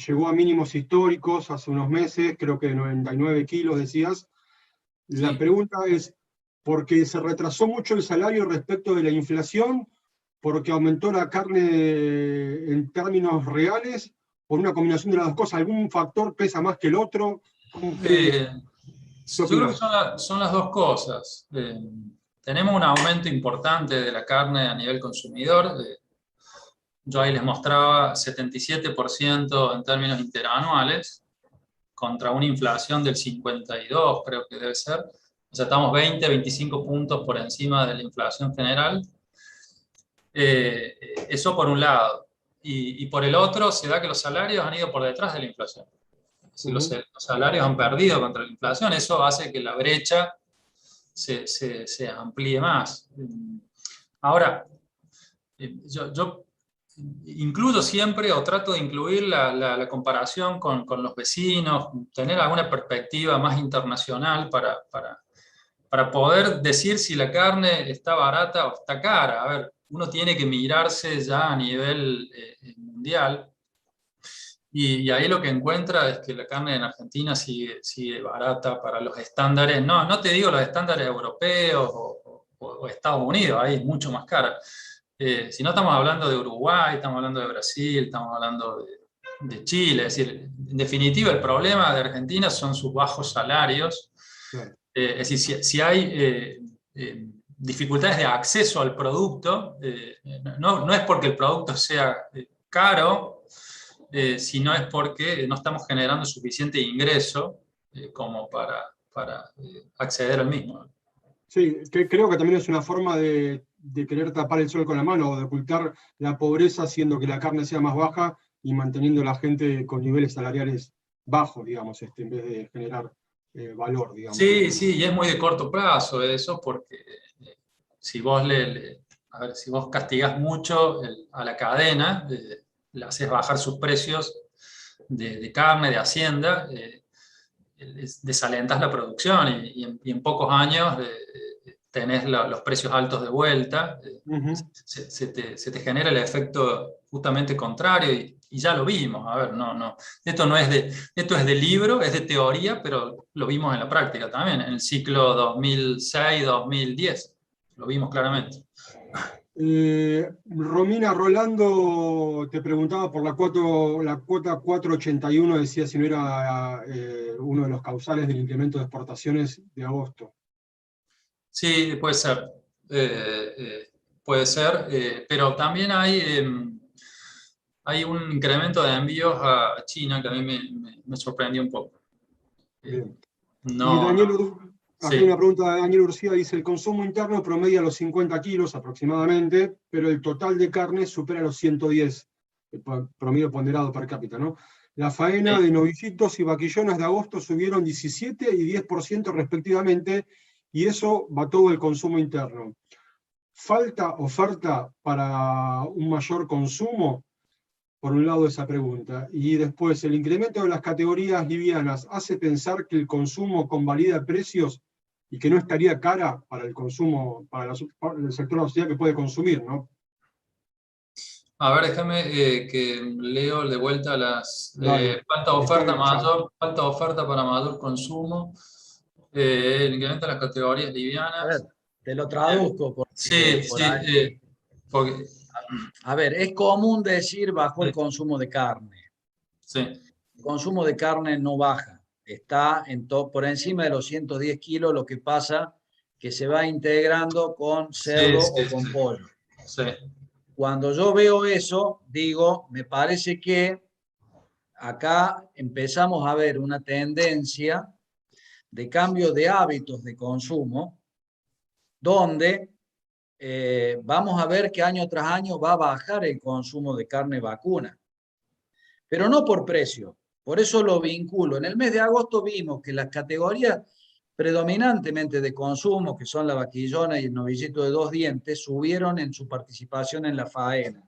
llegó a mínimos históricos hace unos meses, creo que 99 kilos decías. La pregunta es, ¿porque se retrasó mucho el salario respecto de la inflación? ¿Porque aumentó la carne en términos reales? ¿Por una combinación de las dos cosas? ¿Algún factor pesa más que el otro? Yo creo que son las dos cosas. Tenemos un aumento importante de la carne a nivel consumidor. yo ahí les mostraba 77% en términos interanuales, contra una inflación del 52, creo que debe ser. O sea, estamos 20, 25 puntos por encima de la inflación general. Eso por un lado. Y por el otro, se da que los salarios han ido por detrás de la inflación. Si los salarios han perdido contra la inflación, eso hace que la brecha se amplíe más. Ahora, yo incluyo siempre, o trato de incluir la comparación con los vecinos, tener alguna perspectiva más internacional para poder decir si la carne está barata o está cara. A ver, uno tiene que mirarse ya a nivel mundial, y ahí lo que encuentra es que la carne en Argentina sigue barata para los estándares, no te digo los estándares europeos o Estados Unidos, ahí es mucho más cara. Si no, estamos hablando de Uruguay, estamos hablando de Brasil, estamos hablando de Chile. Es decir, en definitiva, el problema de Argentina son sus bajos salarios. Claro. Es decir, si hay dificultades de acceso al producto, no es porque el producto sea caro, sino es porque no estamos generando suficiente ingreso como para acceder al mismo. Sí, creo que también es una forma de querer tapar el sol con la mano, o de ocultar la pobreza, haciendo que la carne sea más baja y manteniendo a la gente con niveles salariales bajos, digamos, en vez de generar valor, digamos. Sí, y es muy de corto plazo eso, porque si vos si vos castigás mucho a la cadena, le haces bajar sus precios de carne, de hacienda, desalentas la producción y en pocos años tenés los precios altos de vuelta, se te genera el efecto justamente contrario, y ya lo vimos. A ver, esto es de libro, es de teoría, pero lo vimos en la práctica también, en el ciclo 2006-2010, lo vimos claramente. Romina Rolando te preguntaba por la cuota 481, decía si no era uno de los causales del incremento de exportaciones de agosto. Sí, puede ser. Puede ser, pero también hay un incremento de envíos a China que a mí me sorprendió un poco. Bien. No, Y Daniel, acá hay sí. una pregunta de Daniel Urcía, dice: el consumo interno promedia los 50 kilos aproximadamente, pero el total de carne supera los 110, el promedio ponderado per cápita, ¿no? La faena Sí. de novillitos y vaquillonas de agosto subieron 17 y 10% respectivamente, y eso va todo el consumo interno. ¿Falta oferta para un mayor consumo? Por un lado esa pregunta. Y después, ¿el incremento de las categorías livianas hace pensar que el consumo convalida precios y que no estaría cara para el consumo, para el sector de la sociedad que puede consumir, ¿no? A ver, déjame que leo de vuelta Dale, falta está en oferta el chat. falta oferta para mayor consumo, el incremento de las categorías A ver, livianas. te lo traduzco porque Sí, por sí, ahí. porque, A ver, es común decir bajó el sí, consumo de carne. sí, El consumo de carne no baja, está por encima de los 110 kilos, lo que pasa que se va integrando con sí, cerdo o con sí, pollo. sí. Cuando yo veo eso, digo, me parece que acá empezamos a ver una tendencia de cambio de hábitos de consumo, donde vamos a ver que año tras año va a bajar el consumo de carne vacuna, pero no por precio. Por eso lo vinculo. En el mes de agosto vimos que las categorías predominantemente de consumo, que son la vaquillona y el novillito de 2 dientes, subieron en su participación en la faena.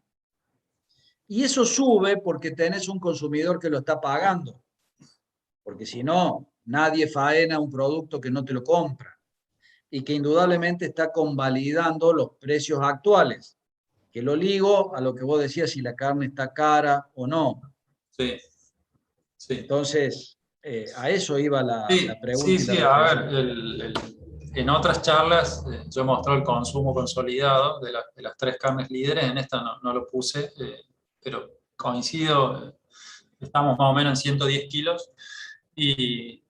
Y eso sube porque tenés un consumidor que lo está pagando, porque si no, nadie faena un producto que no te lo compra y que indudablemente está convalidando los precios actuales, que lo ligo a lo que vos decías, si la carne está cara o no. Sí, sí. Entonces, a eso iba la pregunta y la Sí, a ver, reflexión. en otras charlas yo mostré el consumo consolidado de las tres carnes líderes, en esta no lo puse, pero coincido, estamos más o menos en 110 kilos, y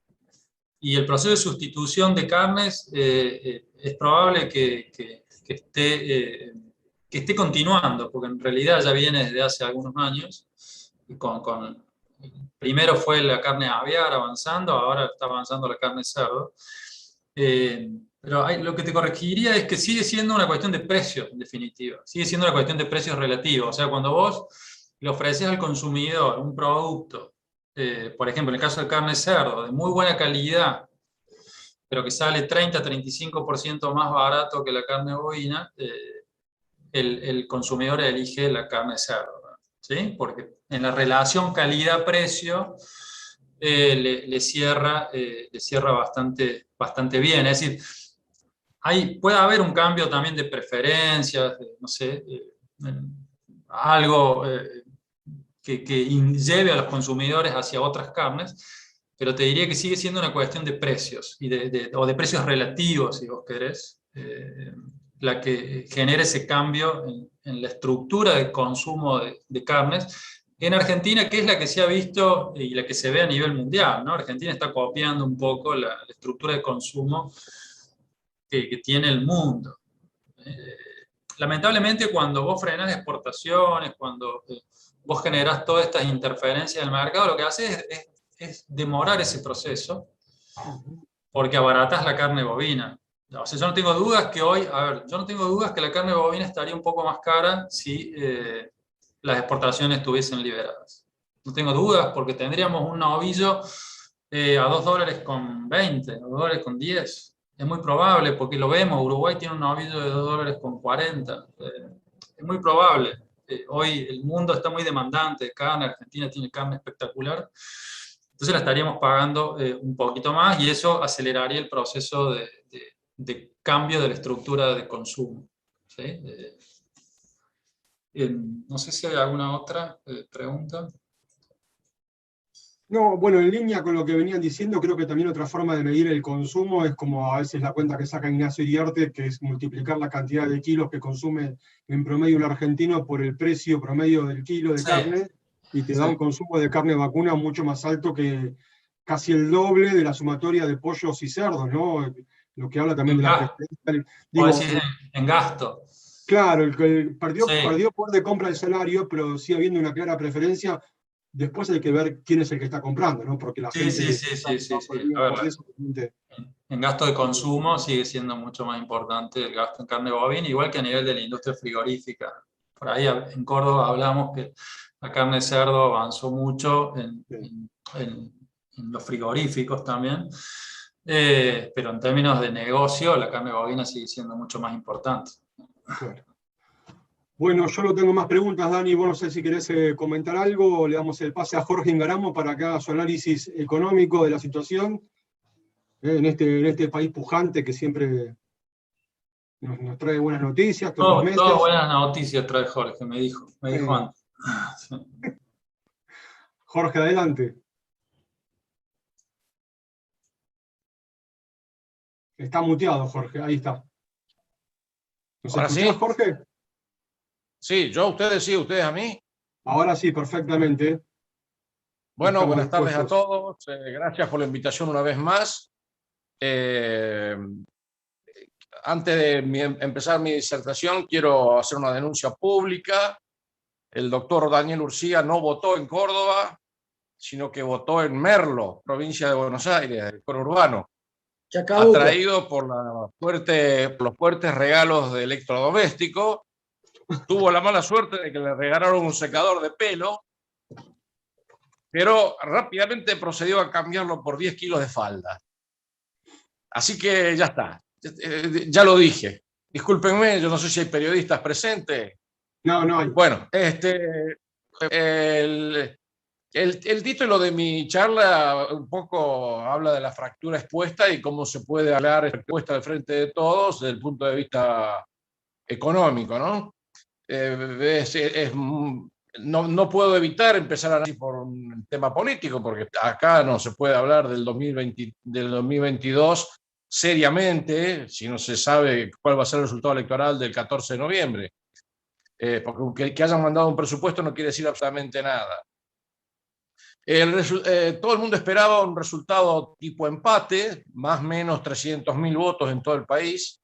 el proceso de sustitución de carnes es probable que esté que esté continuando, porque en realidad ya viene desde hace algunos años, primero fue la carne aviar avanzando, ahora está avanzando la carne de cerdo. Pero lo que te corregiría es que sigue siendo una cuestión de precios, en definitiva. Sigue siendo una cuestión de precios relativos. O sea, cuando vos le ofreces al consumidor un producto, por ejemplo, en el caso de carne de cerdo, de muy buena calidad, pero que sale 30-35% más barato que la carne bovina, el consumidor elige la carne de cerdo, ¿sí? Porque en la relación calidad-precio le cierra bastante bien. Es decir, puede haber un cambio también de preferencias, no sé, algo que lleve a los consumidores hacia otras carnes, pero te diría que sigue siendo una cuestión de precios, o de precios relativos, si vos querés, la que genera ese cambio en la estructura de consumo de carnes. En Argentina, que es la que se ha visto y la que se ve a nivel mundial, ¿no? Argentina está copiando un poco la estructura de consumo que tiene el mundo. Lamentablemente, cuando vos frenás exportaciones, cuando vos generás todas estas interferencias del mercado, lo que haces es demorar ese proceso, porque abaratas la carne bovina. O sea, yo no tengo dudas que hoy, yo no tengo dudas que la carne bovina estaría un poco más cara si las exportaciones estuviesen liberadas. No tengo dudas, porque tendríamos un novillo a $2,20, $2,10. Es muy probable, porque lo vemos, Uruguay tiene un novillo de $2,40. Es muy probable. Hoy el mundo está muy demandante de carne, Argentina tiene carne espectacular. Entonces la estaríamos pagando un poquito más, y eso aceleraría el proceso de cambio de la estructura de consumo. ¿Sí? No sé si hay alguna otra pregunta. No, bueno, en línea con lo que venían diciendo, creo que también otra forma de medir el consumo es como a veces la cuenta que saca Ignacio Iriarte, que es multiplicar la cantidad de kilos que consume en promedio un argentino por el precio promedio del kilo de carne, y te da un consumo de carne vacuna mucho más alto, que casi el doble de la sumatoria de pollos y cerdos, ¿no? Lo que habla también de la preferencia. O Digo, decir, en gasto. claro, el perdió Sí. poder de compra del salario, pero sigue habiendo una clara preferencia. Después hay que ver quién es el que está comprando, ¿no? Porque la Sí. gente A ver, por eso. en gasto de consumo sigue siendo mucho más importante el gasto en carne bovina, igual que a nivel de la industria frigorífica. Por ahí en Córdoba hablamos que la carne de cerdo avanzó mucho en los frigoríficos también, pero en términos de negocio la carne bovina sigue siendo mucho más importante. Claro. Bueno, yo no tengo más preguntas, Dani. Vos no sé si querés comentar algo, o le damos el pase a Jorge Ingaramo para que haga su análisis económico de la situación en este país pujante que siempre nos trae buenas noticias todos los meses. Todas buenas noticias trae Jorge, me dijo antes. Sí. Jorge, adelante. Está muteado, Jorge, ahí está. ¿Nos escuchás, Jorge? Sí, yo a ustedes sí, ustedes a mí. Ahora sí, perfectamente. Bueno, buenas tardes a todos. Gracias por la invitación una vez más. Antes de empezar mi disertación, quiero hacer una denuncia pública. El doctor Daniel Urcía no votó en Córdoba, sino que votó en Merlo, provincia de Buenos Aires, del conurbano, atraído por los fuertes regalos de electrodomésticos. Tuvo la mala suerte de que le regalaron un secador de pelo, pero rápidamente procedió a cambiarlo por 10 kilos de falda. Así que ya está, ya lo dije. Discúlpenme, yo no sé si hay periodistas presentes. No hay. Bueno, el título de mi charla un poco habla de la fractura expuesta y cómo se puede hablar expuesta al frente de todos desde el punto de vista económico, ¿no? No puedo evitar empezar a hablar por un tema político, porque acá no se puede hablar del 2022 seriamente si no se sabe cuál va a ser el resultado electoral del 14 de noviembre. Porque que hayan mandado un presupuesto no quiere decir absolutamente nada. Todo el mundo esperaba un resultado tipo empate, más o menos 300.000 votos en todo el país.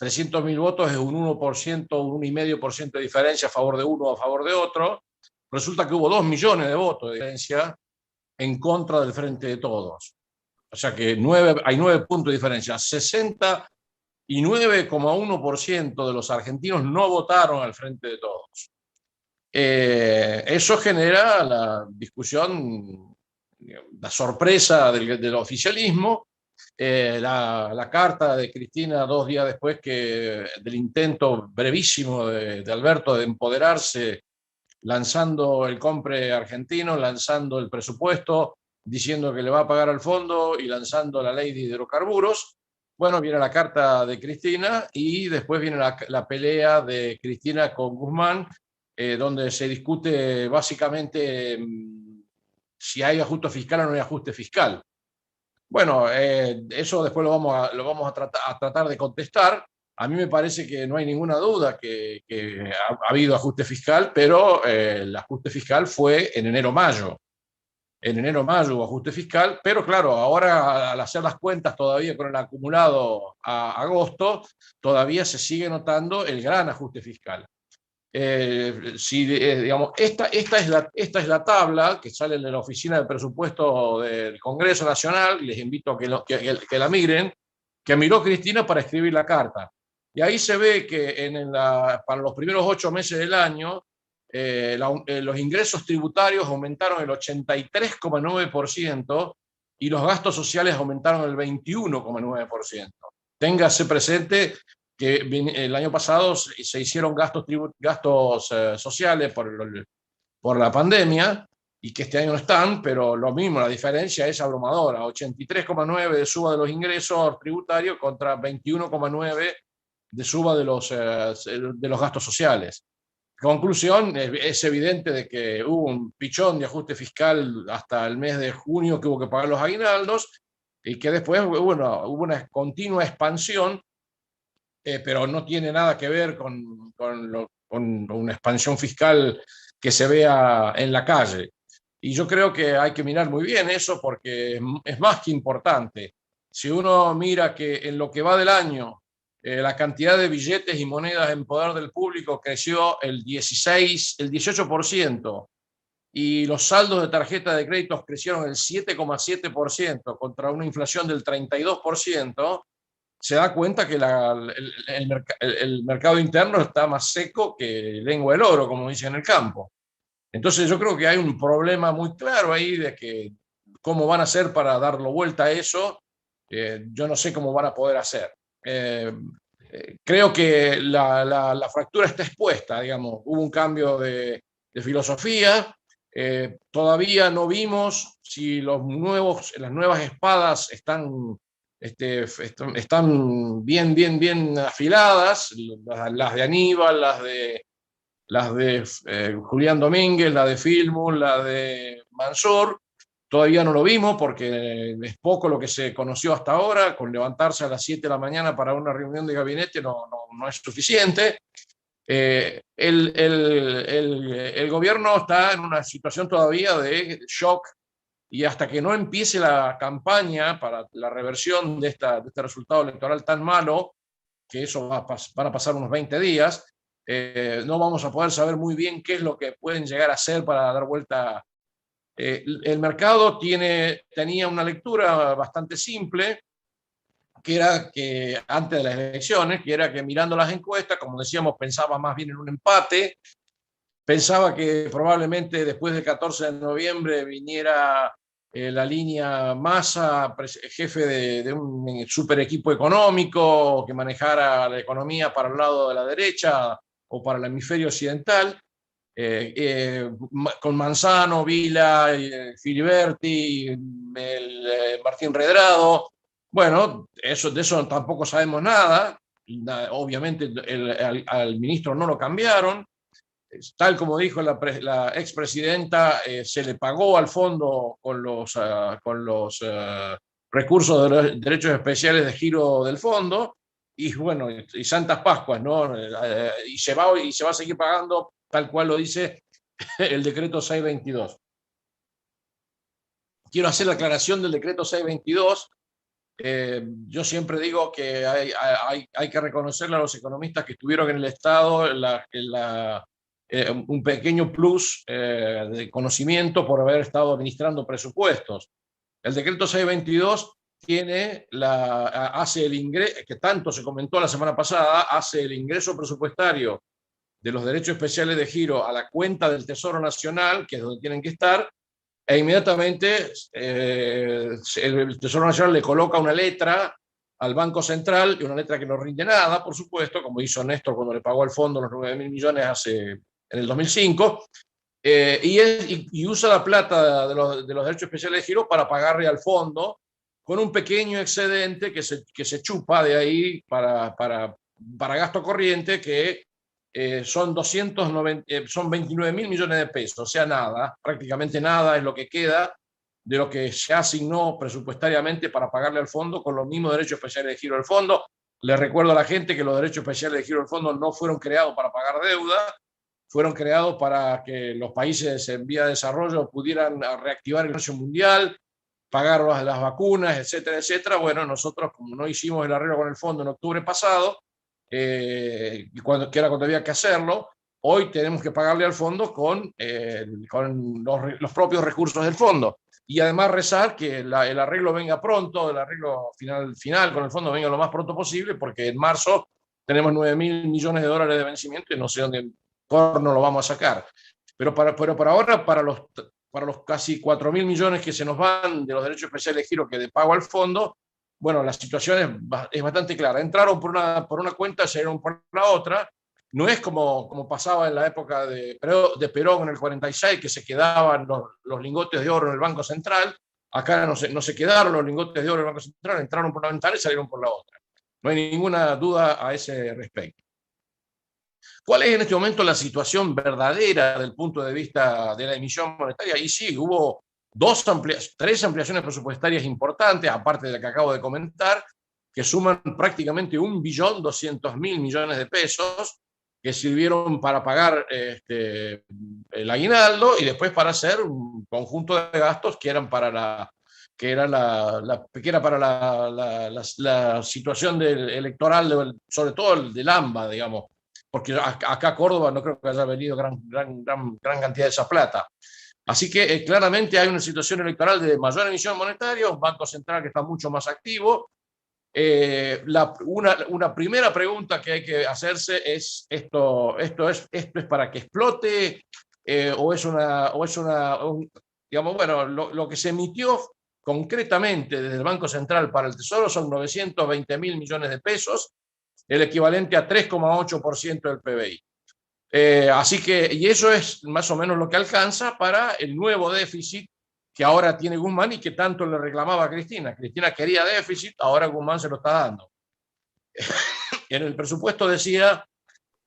300.000 votos es un 1%, un 1,5% de diferencia a favor de uno o a favor de otro. Resulta que hubo 2 millones de votos de diferencia en contra del Frente de Todos. O sea que hay 9 puntos de diferencia. 69,1% de los argentinos no votaron al Frente de Todos. Eso genera la discusión, la sorpresa del oficialismo. La carta de Cristina 2 días después del intento brevísimo de Alberto de empoderarse, lanzando el compre argentino, lanzando el presupuesto, diciendo que le va a pagar al fondo y lanzando la ley de hidrocarburos. Bueno, viene la carta de Cristina y después viene la pelea de Cristina con Guzmán, donde se discute básicamente si hay ajuste fiscal o no hay ajuste fiscal. Bueno, eso después lo vamos a tratar de contestar. A mí me parece que no hay ninguna duda que ha habido ajuste fiscal, pero el ajuste fiscal fue en enero-mayo. En enero-mayo hubo ajuste fiscal, pero claro, ahora al hacer las cuentas todavía con el acumulado a agosto, todavía se sigue notando el gran ajuste fiscal. Digamos, esta es la tabla que sale en la oficina del presupuesto del Congreso Nacional, les invito a que la miren, que miró Cristina para escribir la carta. Y ahí se ve que para los primeros 8 meses del año, los ingresos tributarios aumentaron el 83,9% y los gastos sociales aumentaron el 21,9%. Téngase presente que el año pasado se hicieron gastos sociales por la pandemia y que este año no están, pero lo mismo, la diferencia es abrumadora, 83,9% de suba de los ingresos tributarios contra 21,9% de suba de los gastos sociales. Conclusión, es evidente de que hubo un pichón de ajuste fiscal hasta el mes de junio que hubo que pagar los aguinaldos y que después hubo una continua expansión, pero no tiene nada que ver con una expansión fiscal que se vea en la calle. Y yo creo que hay que mirar muy bien eso porque es más que importante. Si uno mira que en lo que va del año, la cantidad de billetes y monedas en poder del público creció el 18%, y los saldos de tarjeta de créditos crecieron el 7,7% contra una inflación del 32%, se da cuenta que el mercado interno está más seco que lengua del oro, como dicen en el campo. Entonces yo creo que hay un problema muy claro ahí de que cómo van a hacer para darlo vuelta a eso. Yo no sé cómo van a poder hacer. Creo que la fractura está expuesta, digamos. Hubo un cambio de filosofía. Todavía no vimos si las nuevas espadas están bien afiladas, las de Aníbal, las de Julián Domínguez, la de Filmus, la de Mansur. Todavía no lo vimos porque es poco lo que se conoció hasta ahora. Con levantarse a las 7 de la mañana para una reunión de gabinete no es suficiente. El gobierno está en una situación todavía de shock, y hasta que no empiece la campaña para la reversión de este resultado electoral tan malo, que eso van a pasar unos 20 días, no vamos a poder saber muy bien qué es lo que pueden llegar a hacer para dar vuelta. El mercado tenía una lectura bastante simple, que era que antes de las elecciones, que era que mirando las encuestas, como decíamos, pensaba más bien en un empate, pensaba que probablemente después del 14 de noviembre viniera la línea Massa, jefe de un super equipo económico que manejara la economía para el lado de la derecha o para el hemisferio occidental, con Manzano, Vila, Filiberti, Martín Redrado. Bueno, de eso tampoco sabemos nada. Obviamente al ministro no lo cambiaron. Tal como dijo la expresidenta, se le pagó al fondo con los recursos de los derechos especiales de giro del fondo, y bueno, y Santas Pascuas, ¿no? Y se va a seguir pagando tal cual lo dice el decreto 622. Quiero hacer la aclaración del decreto 622, Yo siempre digo que hay que reconocerle a los economistas que estuvieron en el Estado un pequeño plus de conocimiento por haber estado administrando presupuestos. El decreto 622 hace el ingreso, que tanto se comentó la semana pasada, hace el ingreso presupuestario de los derechos especiales de giro a la cuenta del Tesoro Nacional, que es donde tienen que estar, e inmediatamente el Tesoro Nacional le coloca una letra al Banco Central, y una letra que no rinde nada, por supuesto, como hizo Néstor cuando le pagó al fondo los 9.000 millones en el 2005, y usa la plata de los derechos especiales de giro para pagarle al fondo con un pequeño excedente que se chupa de ahí para gasto corriente, que son 29.000 millones de pesos, o sea, nada, prácticamente nada es lo que queda de lo que se asignó presupuestariamente para pagarle al fondo con los mismos derechos especiales de giro del fondo. Les recuerdo a la gente que los derechos especiales de giro del fondo no fueron creados para pagar deuda, fueron creados para que los países en vía de desarrollo pudieran reactivar el comercio mundial, pagar las vacunas, etcétera, etcétera. Bueno, nosotros, como no hicimos el arreglo con el fondo en octubre pasado, que era cuando había que hacerlo, hoy tenemos que pagarle al fondo con los propios recursos del fondo. Y además rezar que el arreglo venga pronto, el arreglo final con el fondo venga lo más pronto posible, porque en marzo tenemos 9.000 millones de dólares de vencimiento y no sé dónde no lo vamos a sacar. Pero por ahora, para los casi 4.000 millones que se nos van de los derechos especiales de giro que de pago al fondo, bueno, la situación es bastante clara. Entraron por una cuenta, salieron por la otra. No es como pasaba en la época de Perón en el 46, que se quedaban los lingotes de oro en el Banco Central. Acá no se quedaron los lingotes de oro en el Banco Central, entraron por una ventana y salieron por la otra. No hay ninguna duda a ese respecto. ¿Cuál es en este momento la situación verdadera del punto de vista de la emisión monetaria? Y sí, hubo tres ampliaciones presupuestarias importantes, aparte de la que acabo de comentar, que suman prácticamente 1.200.000 millones de pesos, que sirvieron para pagar el aguinaldo y después para hacer un conjunto de gastos que eran para la situación electoral, sobre todo el del AMBA, digamos, porque acá a Córdoba no creo que haya venido gran cantidad de esa plata. Así que claramente hay una situación electoral de mayor emisión monetaria, un Banco Central que está mucho más activo. Una primera pregunta que hay que hacerse es: ¿esto es para que explote? Digamos, bueno, lo que se emitió concretamente desde el Banco Central para el Tesoro son 920.000 millones de pesos, el equivalente a 3,8% del PBI. Así que, y eso es más o menos lo que alcanza para el nuevo déficit que ahora tiene Guzmán y que tanto le reclamaba a Cristina. Cristina quería déficit, ahora Guzmán se lo está dando. En el presupuesto decía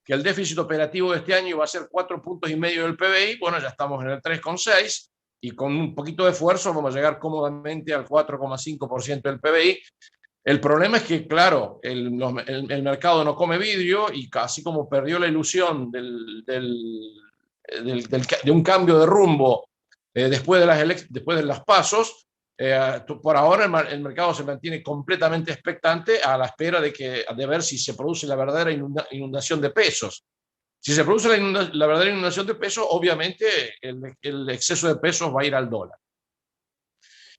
que el déficit operativo de este año iba a ser 4,5 puntos del PBI. Bueno, ya estamos en el 3,6 y con un poquito de esfuerzo vamos a llegar cómodamente al 4,5% del PBI. El problema es que, claro, el mercado no come vidrio, y así como perdió la ilusión de un cambio de rumbo después de las pasos, por ahora el mercado se mantiene completamente expectante a la espera de ver si se produce la verdadera inundación de pesos. Si se produce la verdadera inundación de pesos, obviamente el exceso de pesos va a ir al dólar.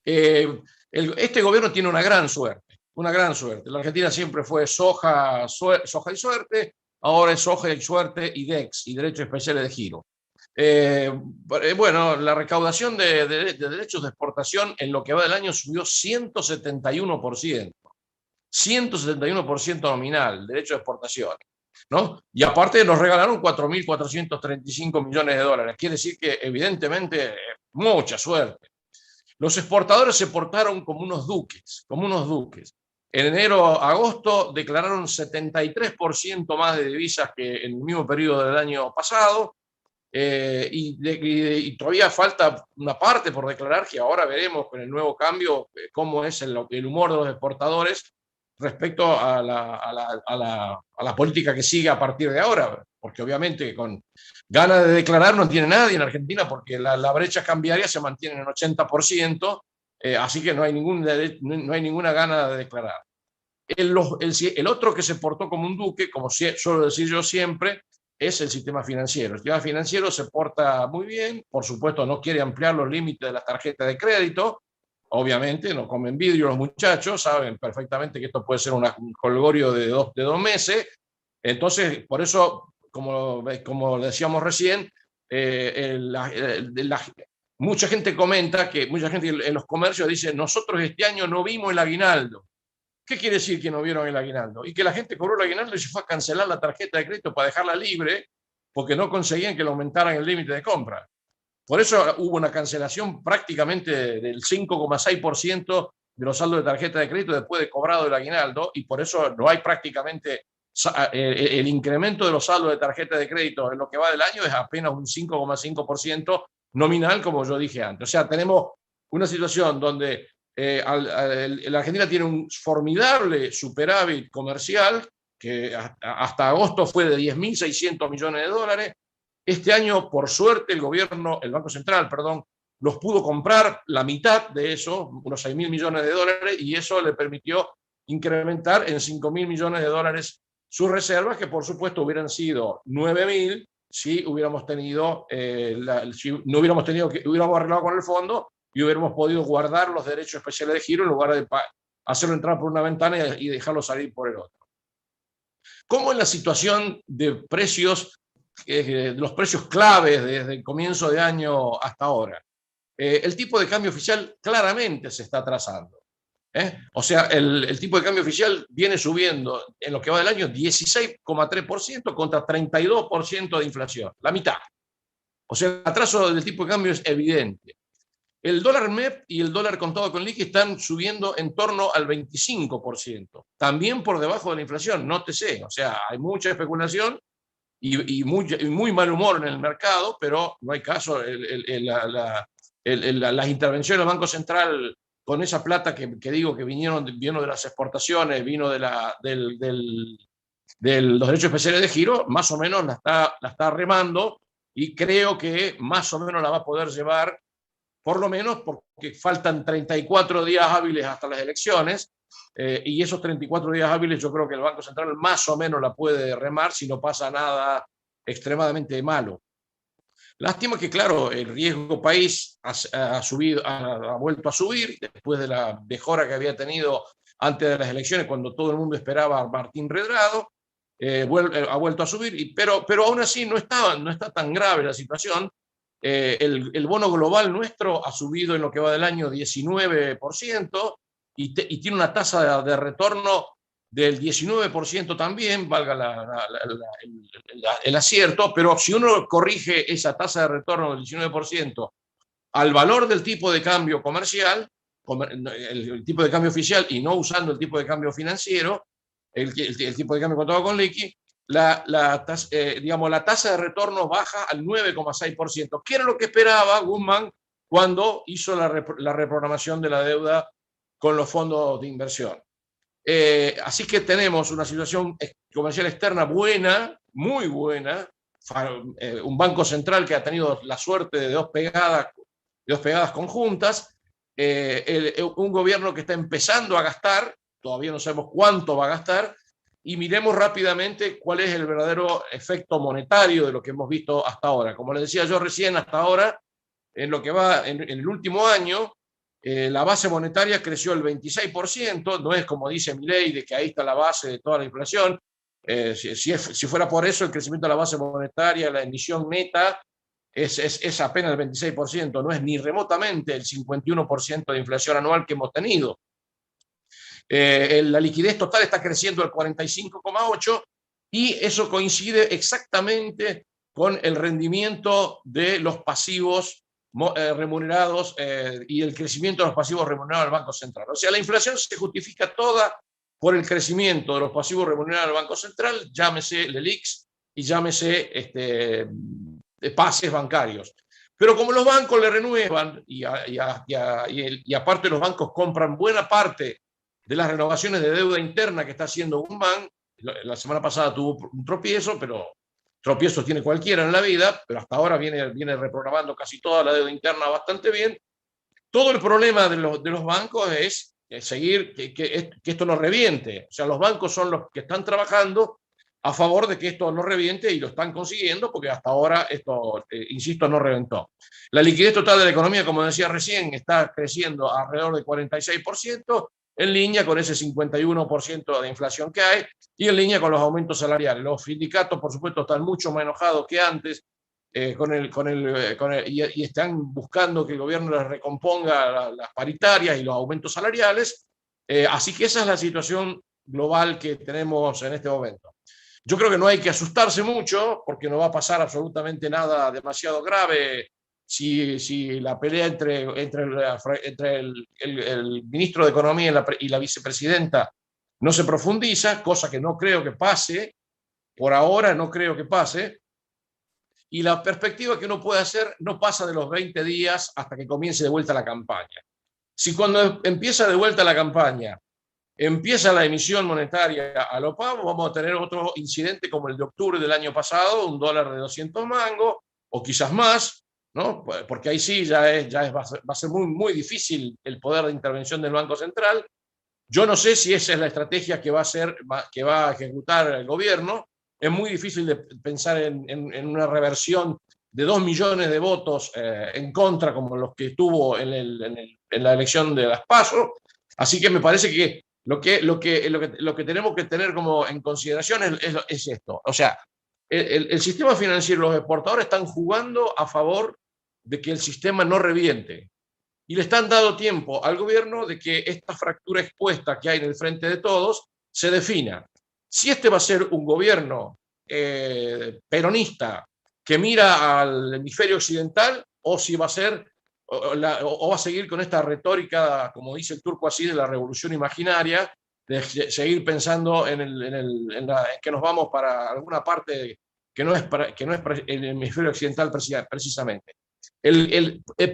Este gobierno tiene una gran suerte. Una gran suerte. La Argentina siempre fue soja y suerte, ahora es soja y suerte y DEX, y derechos especiales de giro. Bueno, la recaudación de derechos de exportación en lo que va del año subió 171%. 171% nominal, derecho de exportación, ¿no? Y aparte nos regalaron 4.435 millones de dólares. Quiere decir que evidentemente mucha suerte. Los exportadores se portaron como unos duques, como unos duques. En enero-agosto declararon 73% más de divisas que en el mismo periodo del año pasado, y todavía falta una parte por declarar, que ahora veremos con el nuevo cambio cómo es el humor de los exportadores respecto a la política que sigue a partir de ahora, porque obviamente con ganas de declarar no tiene nadie en Argentina, porque la brecha cambiaria se mantiene en 80%, Así que no hay ninguna gana de declarar. El otro que se portó como un duque, como suelo decir yo siempre, es el sistema financiero. El sistema financiero se porta muy bien, por supuesto no quiere ampliar los límites de las tarjetas de crédito, obviamente no comen vidrio los muchachos, saben perfectamente que esto puede ser un jolgorio de dos meses, entonces por eso, como decíamos recién, mucha gente comenta que mucha gente en los comercios dice, nosotros este año no vimos el aguinaldo. ¿Qué quiere decir que no vieron el aguinaldo? Y que la gente cobró el aguinaldo y se fue a cancelar la tarjeta de crédito para dejarla libre porque no conseguían que le aumentaran el límite de compra. Por eso hubo una cancelación prácticamente del 5,6% de los saldos de tarjeta de crédito después de cobrado el aguinaldo, y por eso no hay prácticamente el incremento de los saldos de tarjeta de crédito en lo que va del año es apenas un 5,5% nominal, como yo dije antes. O sea, tenemos una situación donde la Argentina tiene un formidable superávit comercial que hasta agosto fue de 10.600 millones de dólares. Este año, por suerte, el Banco Central, los pudo comprar la mitad de eso, unos 6.000 millones de dólares, y eso le permitió incrementar en 5.000 millones de dólares sus reservas, que por supuesto hubieran sido 9.000 si hubiéramos tenido, hubiéramos arreglado con el fondo y hubiéramos podido guardar los derechos especiales de giro en lugar de hacerlo entrar por una ventana y dejarlo salir por el otro. ¿Cómo es la situación de precios, los precios claves desde el comienzo de año hasta ahora? El tipo de cambio oficial claramente se está atrasando. O sea, el tipo de cambio oficial viene subiendo en lo que va del año 16,3% contra 32% de inflación, la mitad. O sea, el atraso del tipo de cambio es evidente. El dólar MEP y el dólar contado con liqui están subiendo en torno al 25%, también por debajo de la inflación, nótese. O sea, hay mucha especulación y muy mal humor en el mercado, pero no hay caso. Las intervenciones del Banco Central con esa plata que digo que vino de las exportaciones, vino de los derechos especiales de giro, más o menos la está remando, y creo que más o menos la va a poder llevar, por lo menos porque faltan 34 días hábiles hasta las elecciones, y esos 34 días hábiles yo creo que el Banco Central más o menos la puede remar si no pasa nada extremadamente malo. Lástima que, claro, el riesgo país ha vuelto a subir después de la mejora que había tenido antes de las elecciones, cuando todo el mundo esperaba a Martín Redrado. Ha vuelto a subir, pero aún así no está tan grave la situación. El bono global nuestro ha subido en lo que va del año 19% y tiene una tasa de retorno del 19% también, valga el acierto, pero si uno corrige esa tasa de retorno del 19% al valor del tipo de cambio comercial, el tipo de cambio oficial, y no usando el tipo de cambio financiero, el tipo de cambio contado con liqui, la tasa de retorno baja al 9,6%, que era lo que esperaba Guzmán cuando hizo la reprogramación de la deuda con los fondos de inversión. Así que tenemos una situación comercial externa buena, muy buena, un banco central que ha tenido la suerte de dos pegadas conjuntas, un gobierno que está empezando a gastar, todavía no sabemos cuánto va a gastar, y miremos rápidamente cuál es el verdadero efecto monetario de lo que hemos visto hasta ahora. Como les decía yo recién, hasta ahora, en lo que va en el último año, la base monetaria creció el 26%, no es como dice Milei, de que ahí está la base de toda la inflación. Si fuera por eso, el crecimiento de la base monetaria, la emisión neta, es apenas el 26%, no es ni remotamente el 51% de inflación anual que hemos tenido. La liquidez total está creciendo al 45,8%, y eso coincide exactamente con el rendimiento de los pasivos remunerados y el crecimiento de los pasivos remunerados del Banco Central. O sea, la inflación se justifica toda por el crecimiento de los pasivos remunerados del Banco Central, llámese LELIQs y llámese pases bancarios. Pero como los bancos le renuevan y aparte los bancos compran buena parte de las renovaciones de deuda interna que está haciendo Guzmán, la semana pasada tuvo un tropiezo, pero tropiezos tiene cualquiera en la vida, pero hasta ahora viene reprogramando casi toda la deuda interna bastante bien. Todo el problema de los bancos es seguir, que esto no reviente. O sea, los bancos son los que están trabajando a favor de que esto no reviente y lo están consiguiendo porque hasta ahora esto, insisto, no reventó. La liquidez total de la economía, como decía recién, está creciendo alrededor del 46%, en línea con ese 51% de inflación que hay y en línea con los aumentos salariales. Los sindicatos, por supuesto, están mucho más enojados que antes y están buscando que el gobierno les recomponga las paritarias y los aumentos salariales. Así que esa es la situación global que tenemos en este momento. Yo creo que no hay que asustarse mucho porque no va a pasar absolutamente nada demasiado grave si la pelea entre el ministro de Economía y la vicepresidenta no se profundiza, cosa que no creo que pase, por ahora no creo que pase, y la perspectiva que uno puede hacer no pasa de los 20 días hasta que comience de vuelta la campaña. Si cuando empieza de vuelta la campaña empieza la emisión monetaria a lo pavo, vamos a tener otro incidente como el de octubre del año pasado, un dólar de 200 mangos, o quizás más, ¿no? Porque ahí sí va a ser muy, muy difícil el poder de intervención del Banco Central. Yo no sé si esa es la estrategia que va a ejecutar el gobierno. Es muy difícil de pensar en una reversión de 2 millones de votos en contra, como los que tuvo en la elección de las PASO. Así que me parece que lo que tenemos que tener como en consideración es esto. O sea, el sistema financiero, los exportadores están jugando a favor de que el sistema no reviente. Y le están dando tiempo al gobierno de que esta fractura expuesta que hay en el frente de todos se defina. Si este va a ser un gobierno peronista que mira al hemisferio occidental o si va a ser o va a seguir con esta retórica, como dice el turco así, de la revolución imaginaria, de seguir pensando en que nos vamos para alguna parte que no es el hemisferio occidental precisamente.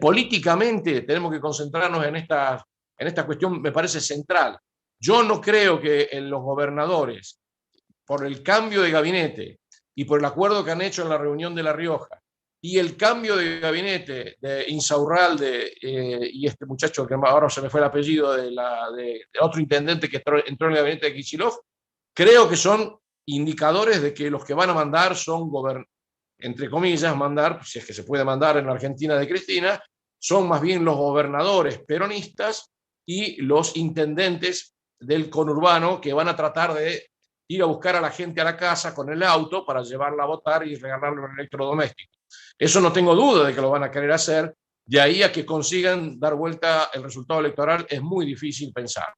Políticamente tenemos que concentrarnos en esta cuestión, me parece central. Yo no creo que los gobernadores, por el cambio de gabinete y por el acuerdo que han hecho en la reunión de La Rioja, y el cambio de gabinete de Insaurralde y este muchacho que ahora se me fue el apellido de otro intendente que entró en el gabinete de Kicillof, creo que son indicadores de que los que van a mandar son entre comillas, mandar, si es que se puede mandar en la Argentina de Cristina, son más bien los gobernadores peronistas y los intendentes del conurbano que van a tratar de ir a buscar a la gente a la casa con el auto para llevarla a votar y regalarle un electrodoméstico. Eso no tengo duda de que lo van a querer hacer. De ahí a que consigan dar vuelta el resultado electoral es muy difícil pensar.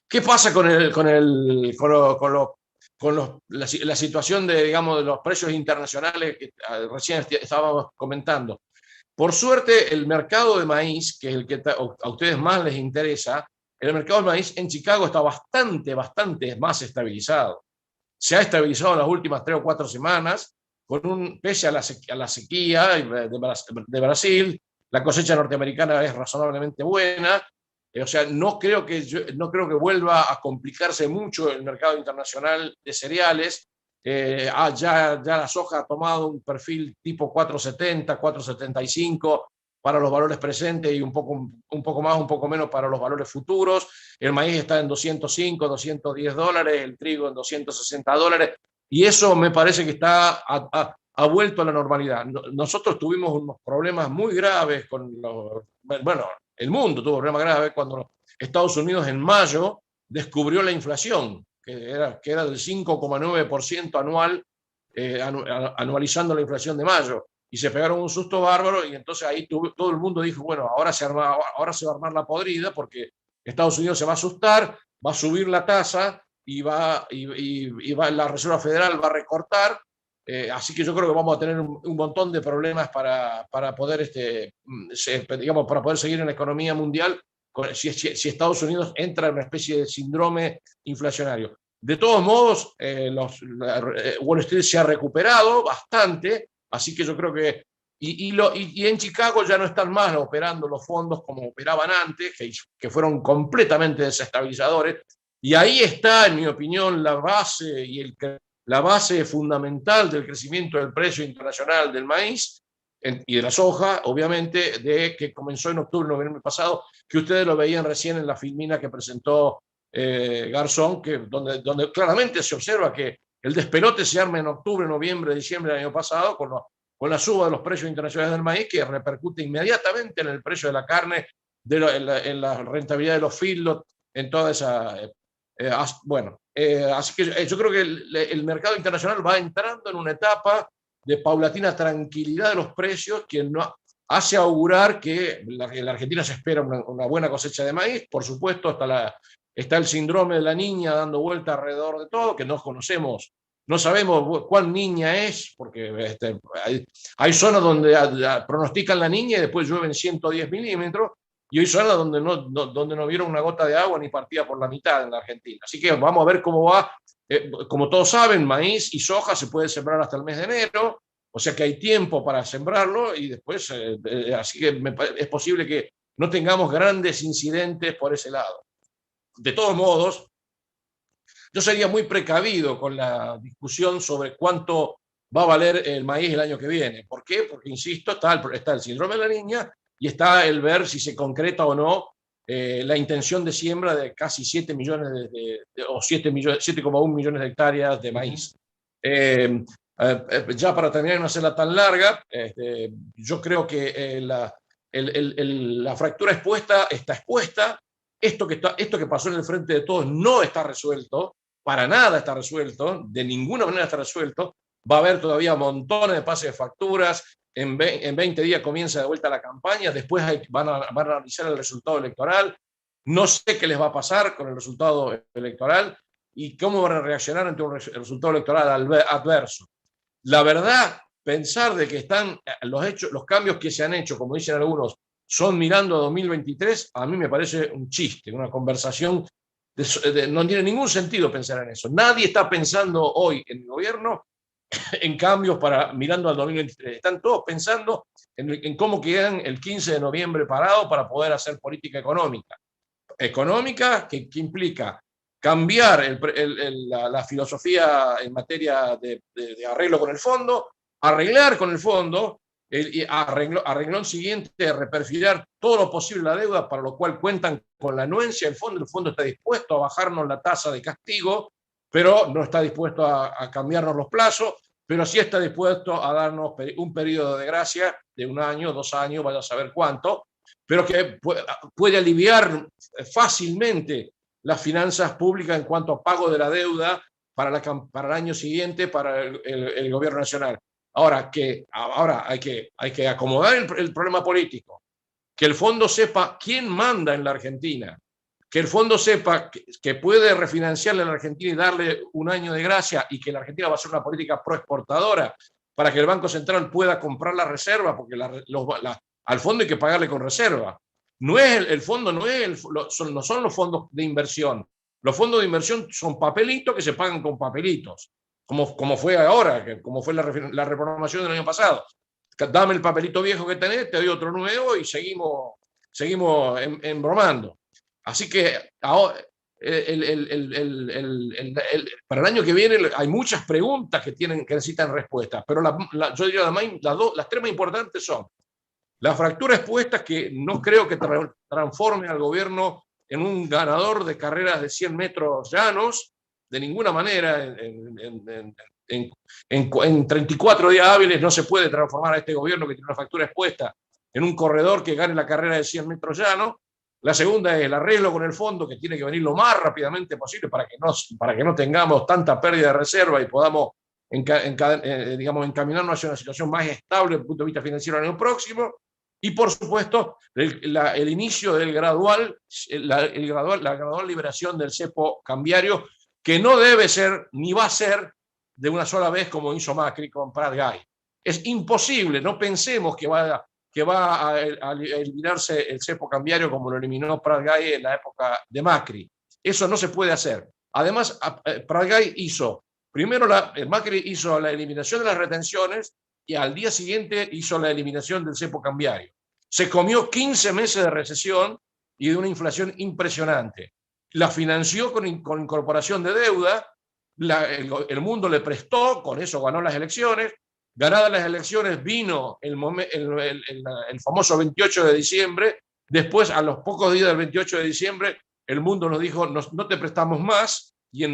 ¿Qué pasa con la situación de los precios internacionales que recién estábamos comentando? Por suerte, el mercado de maíz, que es el que a ustedes más les interesa, el mercado de maíz en Chicago está bastante más estabilizado. Se ha estabilizado en las últimas 3 o 4 semanas, pese a la sequía de Brasil. La cosecha norteamericana es razonablemente buena. O sea, no creo que vuelva a complicarse mucho el mercado internacional de cereales. Ya la soja ha tomado un perfil tipo 470, 475 para los valores presentes y un poco más, un poco menos para los valores futuros. El maíz está en 205, 210 dólares, el trigo en 260 dólares. Y eso me parece que ha vuelto a la normalidad. Nosotros tuvimos unos problemas muy graves el mundo tuvo problemas graves cuando Estados Unidos en mayo descubrió la inflación, que era del 5,9% anual, anualizando la inflación de mayo. Y se pegaron un susto bárbaro y entonces ahí todo el mundo dijo, bueno, ahora se va a armar la podrida porque Estados Unidos se va a asustar, va a subir la tasa y la Reserva Federal va a recortar. Así que yo creo que vamos a tener un montón de problemas para poder, para poder seguir en la economía mundial si Estados Unidos entra en una especie de síndrome inflacionario. De todos modos, Wall Street se ha recuperado bastante, así que yo creo que y en Chicago ya no están más operando los fondos como operaban antes, que fueron completamente desestabilizadores. Y ahí está, en mi opinión, la base fundamental del crecimiento del precio internacional del maíz, y de la soja, obviamente, que comenzó en octubre, noviembre pasado, que ustedes lo veían recién en la filmina que presentó Garzón, donde claramente se observa que el despelote se arma en octubre, noviembre, diciembre del año pasado, con la suba de los precios internacionales del maíz, que repercute inmediatamente en el precio de la carne, en la rentabilidad de los feedlots, en toda esa... así que yo creo que el mercado internacional va entrando en una etapa de paulatina tranquilidad de los precios que no hace augurar que en la Argentina se espera una buena cosecha de maíz. Por supuesto, está el síndrome de la niña dando vuelta alrededor de todo, que no conocemos, no sabemos cuán niña es, porque hay zonas donde pronostican la niña y después llueven 110 milímetros, y hay zonas donde no vieron una gota de agua ni partida por la mitad en la Argentina. Así que vamos a ver cómo va. Como todos saben, maíz y soja se puede sembrar hasta el mes de enero, o sea que hay tiempo para sembrarlo y después, así que es posible que no tengamos grandes incidentes por ese lado. De todos modos, yo sería muy precavido con la discusión sobre cuánto va a valer el maíz el año que viene. ¿Por qué? Porque, insisto, está el síndrome de la niña y está el ver si se concreta o no la intención de siembra de casi 7 millones o 7,1 millones de hectáreas de maíz. Ya para terminar y no hacerla tan larga, yo creo que la fractura está expuesta. Esto que pasó en el Frente de Todos no está resuelto, para nada está resuelto, de ninguna manera está resuelto. Va a haber todavía montones de pases de facturas. En 20 días comienza de vuelta la campaña, después van a analizar el resultado electoral. No sé qué les va a pasar con el resultado electoral y cómo van a reaccionar ante un resultado electoral adverso. La verdad, pensar de que están los cambios que se han hecho, como dicen algunos, son mirando a 2023, a mí me parece un chiste, una conversación. No tiene ningún sentido pensar en eso. Nadie está pensando hoy en el gobierno en cambios mirando al 2023. Están todos pensando en cómo quedan el 15 de noviembre parados para poder hacer política económica. Económica que implica cambiar la filosofía en materia de arreglo con el fondo, arreglar con el fondo, y arreglón siguiente, reperfilar todo lo posible la deuda, para lo cual cuentan con la anuencia del fondo. El fondo está dispuesto a bajarnos la tasa de castigo, pero no está dispuesto a cambiarnos los plazos, pero sí está dispuesto a darnos un periodo de gracia de 1 año, 2 años, vaya a saber cuánto, pero que puede aliviar fácilmente las finanzas públicas en cuanto a pago de la deuda para el año siguiente para el gobierno nacional. Ahora hay que acomodar el problema político, que el fondo sepa quién manda en la Argentina, que el fondo sepa que puede refinanciarle a la Argentina y darle 1 año de gracia, y que la Argentina va a hacer una política proexportadora para que el Banco Central pueda comprar la reserva, porque al fondo hay que pagarle con reserva. El fondo no son los fondos de inversión. Los fondos de inversión son papelitos que se pagan con papelitos, como fue ahora, como fue la reprogramación del año pasado. Dame el papelito viejo que tenés, te doy otro nuevo y seguimos embromando. Así que ahora, para el año que viene hay muchas preguntas que necesitan respuestas, pero yo diría las 3 más importantes son la fractura expuesta, que no creo que transforme al gobierno en un ganador de carreras de 100 metros llanos, de ninguna manera. En 34 días hábiles no se puede transformar a este gobierno que tiene una fractura expuesta en un corredor que gane la carrera de 100 metros llanos. La segunda es el arreglo con el fondo, que tiene que venir lo más rápidamente posible para que no tengamos tanta pérdida de reserva y podamos encaminarnos hacia una situación más estable desde el punto de vista financiero el año próximo. Y por supuesto, el inicio del la gradual liberación del cepo cambiario, que no debe ser ni va a ser de una sola vez como hizo Macri con Prat-Gay. Es imposible, no pensemos que va a eliminarse el cepo cambiario como lo eliminó Prat-Gay en la época de Macri. Eso no se puede hacer. Además, Prat-Gay Macri hizo la eliminación de las retenciones y al día siguiente hizo la eliminación del cepo cambiario. Se comió 15 meses de recesión y de una inflación impresionante. La financió con incorporación de deuda, el mundo le prestó, con eso ganó las elecciones. Ganadas las elecciones vino el famoso 28 de diciembre, después a los pocos días del 28 de diciembre el mundo nos dijo no te prestamos más, y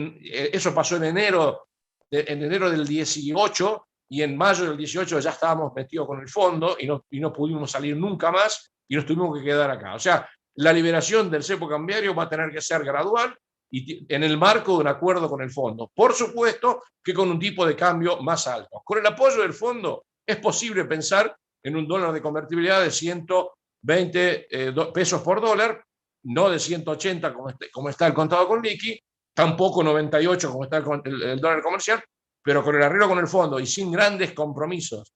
eso pasó en enero del 18, y en mayo del 18 ya estábamos metidos con el fondo y no pudimos salir nunca más y nos tuvimos que quedar acá. O sea, la liberación del cepo cambiario va a tener que ser gradual y en el marco de un acuerdo con el fondo. Por supuesto que con un tipo de cambio más alto. Con el apoyo del fondo es posible pensar en un dólar de convertibilidad de 120 pesos por dólar, no de 180 como está el contado con liqui, tampoco 98 como está el dólar comercial, pero con el arreglo con el fondo y sin grandes compromisos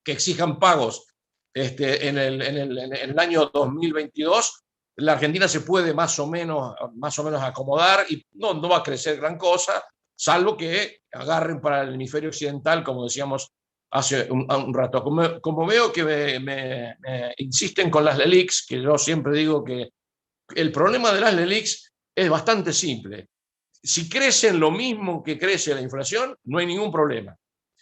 que exijan pagos en el año 2022, la Argentina se puede más o menos acomodar y no va a crecer gran cosa, salvo que agarren para el hemisferio occidental, como decíamos hace un rato. Como veo que me insisten con las LELIQs, que yo siempre digo que el problema de las LELIQs es bastante simple. Si crecen lo mismo que crece la inflación, no hay ningún problema.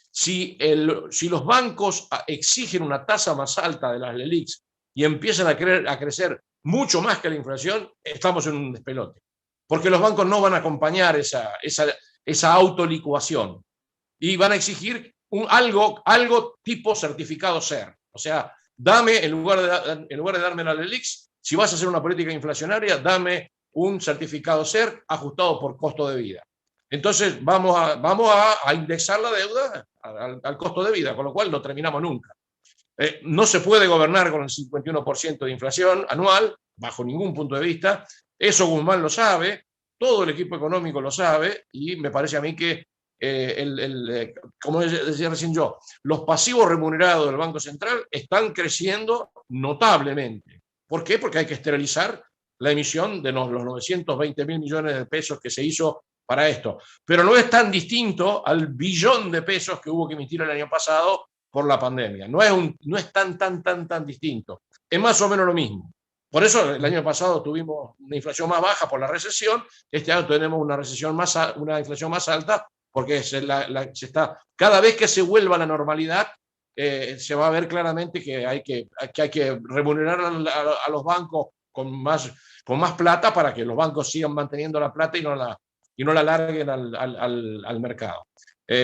Si los bancos exigen una tasa más alta de las LELIQs y empiezan a crecer mucho más que la inflación, estamos en un despelote. Porque los bancos no van a acompañar esa autolicuación y van a exigir algo tipo certificado SER. O sea, dame, en lugar de darme la LELIQs, si vas a hacer una política inflacionaria, dame un certificado SER ajustado por costo de vida. Entonces vamos a indexar la deuda al costo de vida, con lo cual no terminamos nunca. No se puede gobernar con el 51% de inflación anual, bajo ningún punto de vista. Eso Guzmán lo sabe, todo el equipo económico lo sabe, y me parece a mí que, como decía recién yo, los pasivos remunerados del Banco Central están creciendo notablemente. ¿Por qué? Porque hay que esterilizar la emisión de los 920.000 millones de pesos que se hizo para esto. Pero no es tan distinto al billón de pesos que hubo que emitir el año pasado por la pandemia. No es tan distinto. Es más o menos lo mismo. Por eso el año pasado tuvimos una inflación más baja por la recesión. Este año tenemos una inflación más alta porque cada vez que se vuelva a la normalidad, se va a ver claramente que hay que remunerar a los bancos con más plata para que los bancos sigan manteniendo la plata y no la larguen al mercado.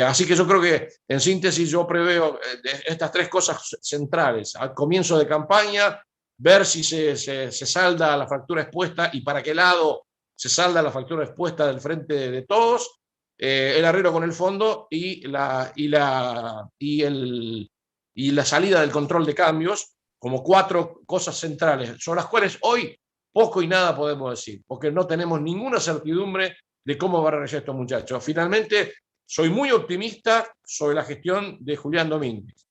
Así que yo creo que, en síntesis, yo preveo estas tres cosas centrales. Al comienzo de campaña, ver si se salda la factura expuesta y para qué lado se salda la factura expuesta del frente de todos, el arreglo con el fondo y la salida del control de cambios, como cuatro cosas centrales, sobre las cuales hoy poco y nada podemos decir, porque no tenemos ninguna certidumbre de cómo va a regresar estos muchachos. Finalmente, soy muy optimista sobre la gestión de Julián Domínguez.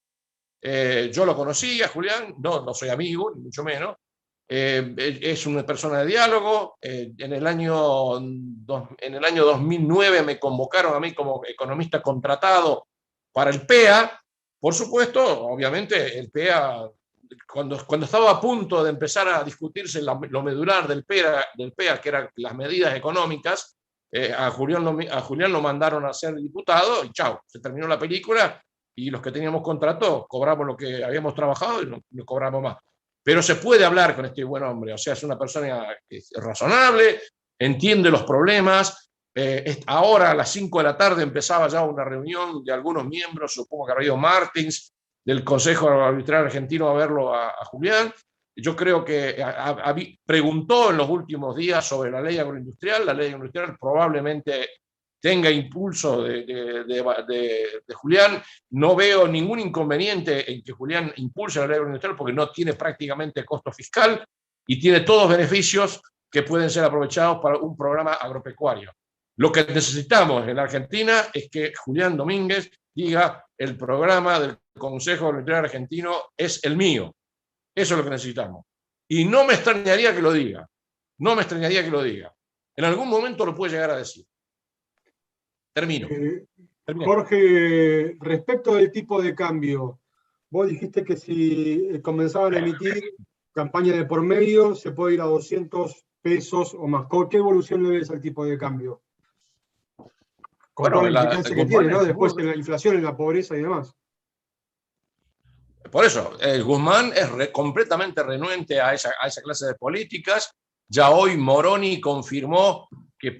Yo lo conocí a Julián, no soy amigo, ni mucho menos. Es una persona de diálogo. En el año 2009 me convocaron a mí como economista contratado para el PEA. Por supuesto, obviamente, el PEA, cuando estaba a punto de empezar a discutirse lo medular del PEA, que eran las medidas económicas, a Julián lo mandaron a ser diputado y chao, se terminó la película y los que teníamos contrato cobramos lo que habíamos trabajado y no cobramos más. Pero se puede hablar con este buen hombre, o sea, es una persona que es razonable, entiende los problemas. Ahora a las 5 de la tarde empezaba ya una reunión de algunos miembros, supongo que habrá ido Martins, del Consejo Arbitral Argentino a verlo a Julián. Yo creo que preguntó en los últimos días sobre la ley agroindustrial. La ley agroindustrial probablemente tenga impulso de Julián. No veo ningún inconveniente en que Julián impulse la ley agroindustrial porque no tiene prácticamente costo fiscal y tiene todos beneficios que pueden ser aprovechados para un programa agropecuario. Lo que necesitamos en la Argentina es que Julián Domínguez diga: el programa del Consejo Agroindustrial Argentino es el mío. Eso es lo que necesitamos. Y no me extrañaría que lo diga. No me extrañaría que lo diga. En algún momento lo puede llegar a decir. Termino. Jorge, respecto del tipo de cambio, vos dijiste que si comenzaban a emitir campaña de por medio, se puede ir a 200 pesos o más. ¿Qué evolución le ves al tipo de cambio? Con toda la implicancia que tiene, ¿no? Después en la inflación, en la pobreza y demás. Por eso, Guzmán es completamente renuente a esa clase de políticas. Ya hoy Moroni confirmó que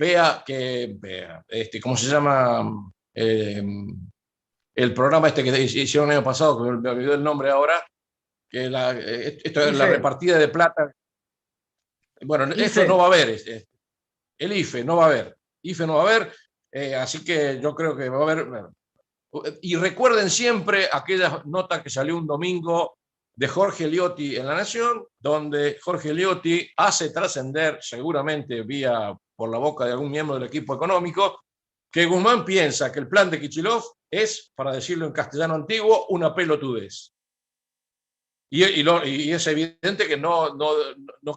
¿cómo se llama? El programa este que hicieron el año pasado, que me olvidó el nombre ahora, que esto es la repartida de plata. Bueno, eso no va a haber. El IFE no va a haber. IFE no va a haber, así que yo creo que va a haber. Y recuerden siempre aquella nota que salió un domingo de Jorge Liotti en La Nación, donde Jorge Liotti hace trascender, seguramente por la boca de algún miembro del equipo económico, que Guzmán piensa que el plan de Kicillof es, para decirlo en castellano antiguo, una pelotudez. Y es evidente que no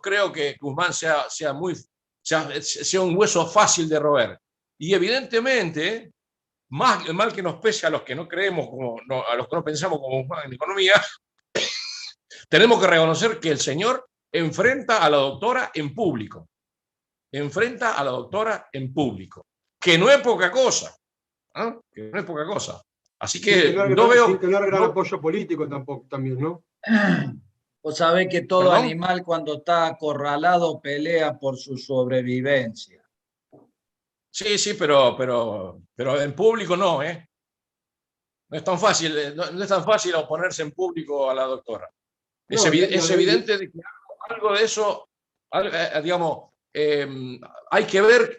creo que Guzmán sea un hueso fácil de roer. Y evidentemente, mal que nos pese a los que no creemos, a los que no pensamos como Guzmán en economía, tenemos que reconocer que el señor enfrenta a la doctora en público. Enfrenta a la doctora en público. Que no es poca cosa. ¿No? Que no es poca cosa. Así que sin tener gran apoyo político tampoco, también, ¿no? Vos sabés que todo animal cuando está acorralado pelea por su sobrevivencia. Sí, pero en público no, ¿eh? No es tan fácil oponerse en público a la doctora. Es evidente de que algo de eso, digamos, hay que ver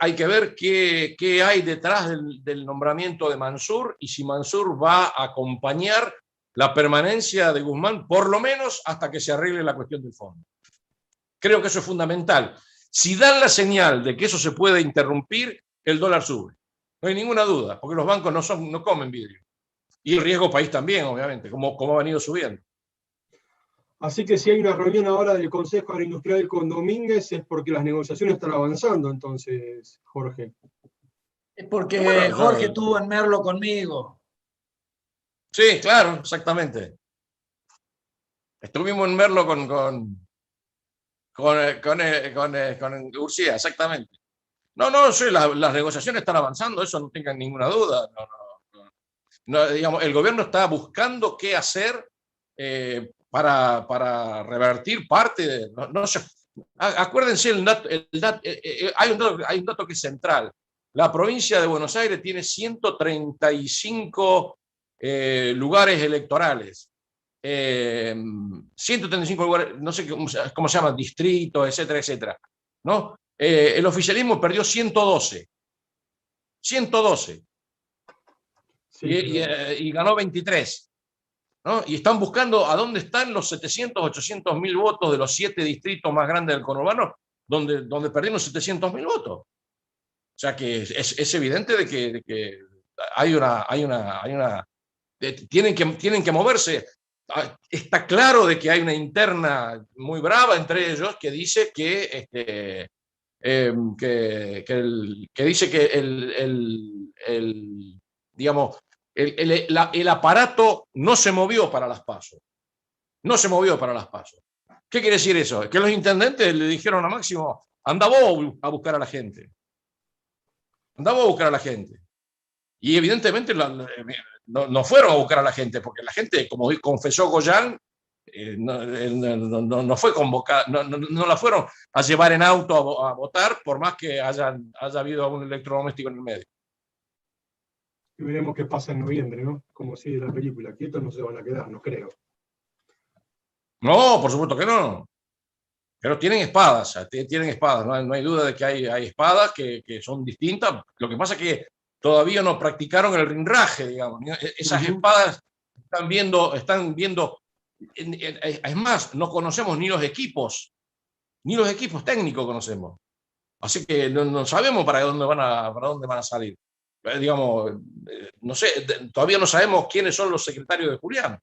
qué hay detrás del nombramiento de Mansur y si Mansur va a acompañar la permanencia de Guzmán, por lo menos hasta que se arregle la cuestión del fondo. Creo que eso es fundamental. Si dan la señal de que eso se puede interrumpir, el dólar sube. No hay ninguna duda, porque los bancos no comen vidrio. Y el riesgo país también, obviamente, como ha venido subiendo. Así que si hay una reunión ahora del Consejo Agroindustrial con Domínguez es porque las negociaciones están avanzando, entonces, Jorge. Es porque Jorge estuvo en Merlo conmigo. Sí, claro, exactamente. Estuvimos en Merlo con Urcía, exactamente. Sí, las negociaciones están avanzando, eso no tengan ninguna duda. Digamos, el gobierno está buscando qué hacer para revertir parte de. No sé, acuérdense, hay un dato que es central. La provincia de Buenos Aires tiene 135 lugares electorales. 135 lugares, no sé cómo se llama, distritos, etcétera, etcétera. ¿No? El oficialismo perdió 112. 112. Sí, y ganó 23. ¿No? Y están buscando a dónde están los 700, 800 mil votos de los 7 distritos más grandes del conurbano, donde perdimos 700 mil votos. O sea que es evidente de que tienen que moverse. Está claro de que hay una interna muy brava entre ellos que dice que dice que digamos, el aparato no se movió para las PASO. No se movió para las PASO. ¿Qué quiere decir eso? Que los intendentes le dijeron a Máximo, anda vos a buscar a la gente. Anda vos a buscar a la gente. Y evidentemente no fueron a buscar a la gente, porque la gente, como confesó Goyán, no fue convocada, no la fueron a llevar en auto a votar, por más que haya habido algún electrodoméstico en el medio. Y veremos qué pasa en noviembre, ¿no? Como sigue la película. Quietos no se van a quedar, no creo. No, por supuesto que no. Pero tienen espadas, no hay duda de que hay espadas que son distintas. Lo que pasa es que todavía no practicaron el rinraje, digamos. Esas espadas están viendo. Es más, no conocemos ni los equipos técnicos conocemos. Así que no sabemos para dónde van a salir. Digamos, no sé, todavía no sabemos quiénes son los secretarios de Julián.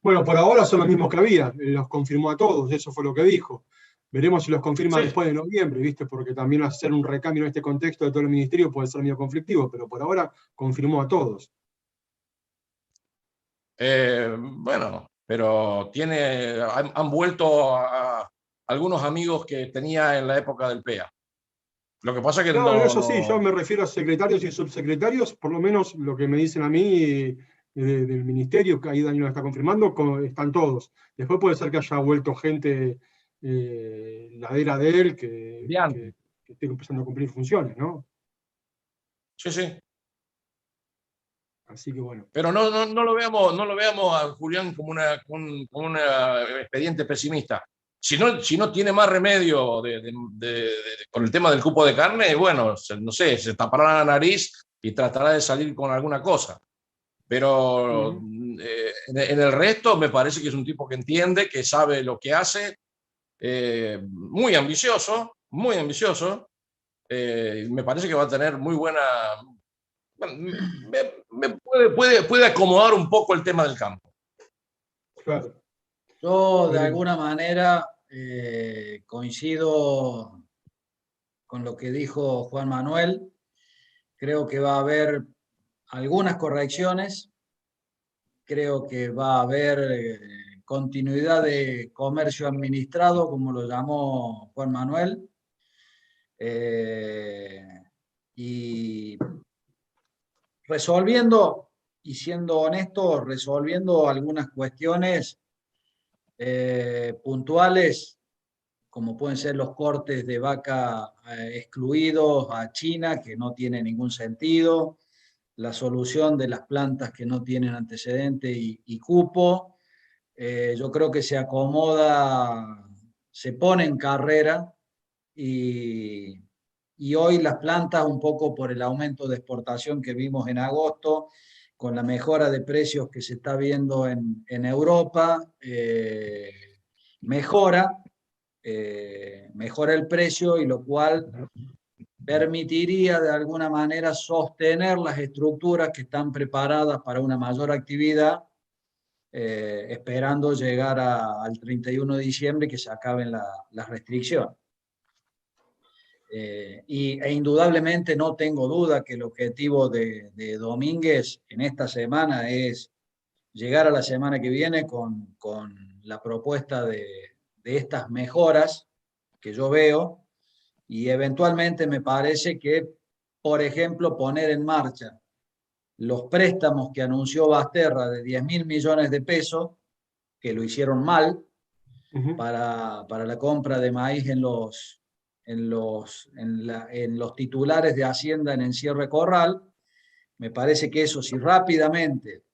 Bueno, por ahora son los mismos que había, los confirmó a todos, eso fue lo que dijo. Veremos si los confirma después de noviembre, ¿viste? Porque también hacer un recambio en este contexto de todo el ministerio puede ser medio conflictivo, pero por ahora confirmó a todos. Bueno, pero han vuelto a algunos amigos que tenía en la época del PEA. Lo que pasa es que eso sí, yo me refiero a secretarios y subsecretarios, por lo menos lo que me dicen a mí, del ministerio, que ahí Daniel lo está confirmando, están todos. Después puede ser que haya vuelto gente ladera de él, que esté empezando a cumplir funciones, ¿no? Sí, sí. Así que bueno. Pero no lo veamos a Julián como un expediente pesimista. Si no tiene más remedio con el tema del cupo de carne, bueno, no sé, se tapará la nariz y tratará de salir con alguna cosa. Pero en el resto me parece que es un tipo que entiende, que sabe lo que hace, muy ambicioso, muy ambicioso. Me parece que va a tener muy buena... puede acomodar un poco el tema del campo. Claro. Yo de alguna manera coincido con lo que dijo Juan Manuel. Creo que va a haber algunas correcciones. Creo que va a haber continuidad de comercio administrado, como lo llamó Juan Manuel. Y resolviendo, y siendo honesto, resolviendo algunas cuestiones puntuales, como pueden ser los cortes de vaca excluidos a China, que no tiene ningún sentido, la solución de las plantas que no tienen antecedente y cupo. Yo creo que se acomoda, se pone en carrera y hoy las plantas, un poco por el aumento de exportación que vimos en agosto, con la mejora de precios que se está viendo en Europa, mejora el precio, y lo cual permitiría de alguna manera sostener las estructuras que están preparadas para una mayor actividad, esperando llegar al 31 de diciembre que se acaben las restricciones. E indudablemente no tengo duda que el objetivo de Domínguez en esta semana es llegar a la semana que viene con la propuesta de estas mejoras que yo veo, y eventualmente me parece que, por ejemplo, poner en marcha los préstamos que anunció Basterra de 10.000 millones de pesos, que lo hicieron mal, para la compra de maíz en los titulares de Hacienda en encierre corral. Me parece que eso, si rápidamente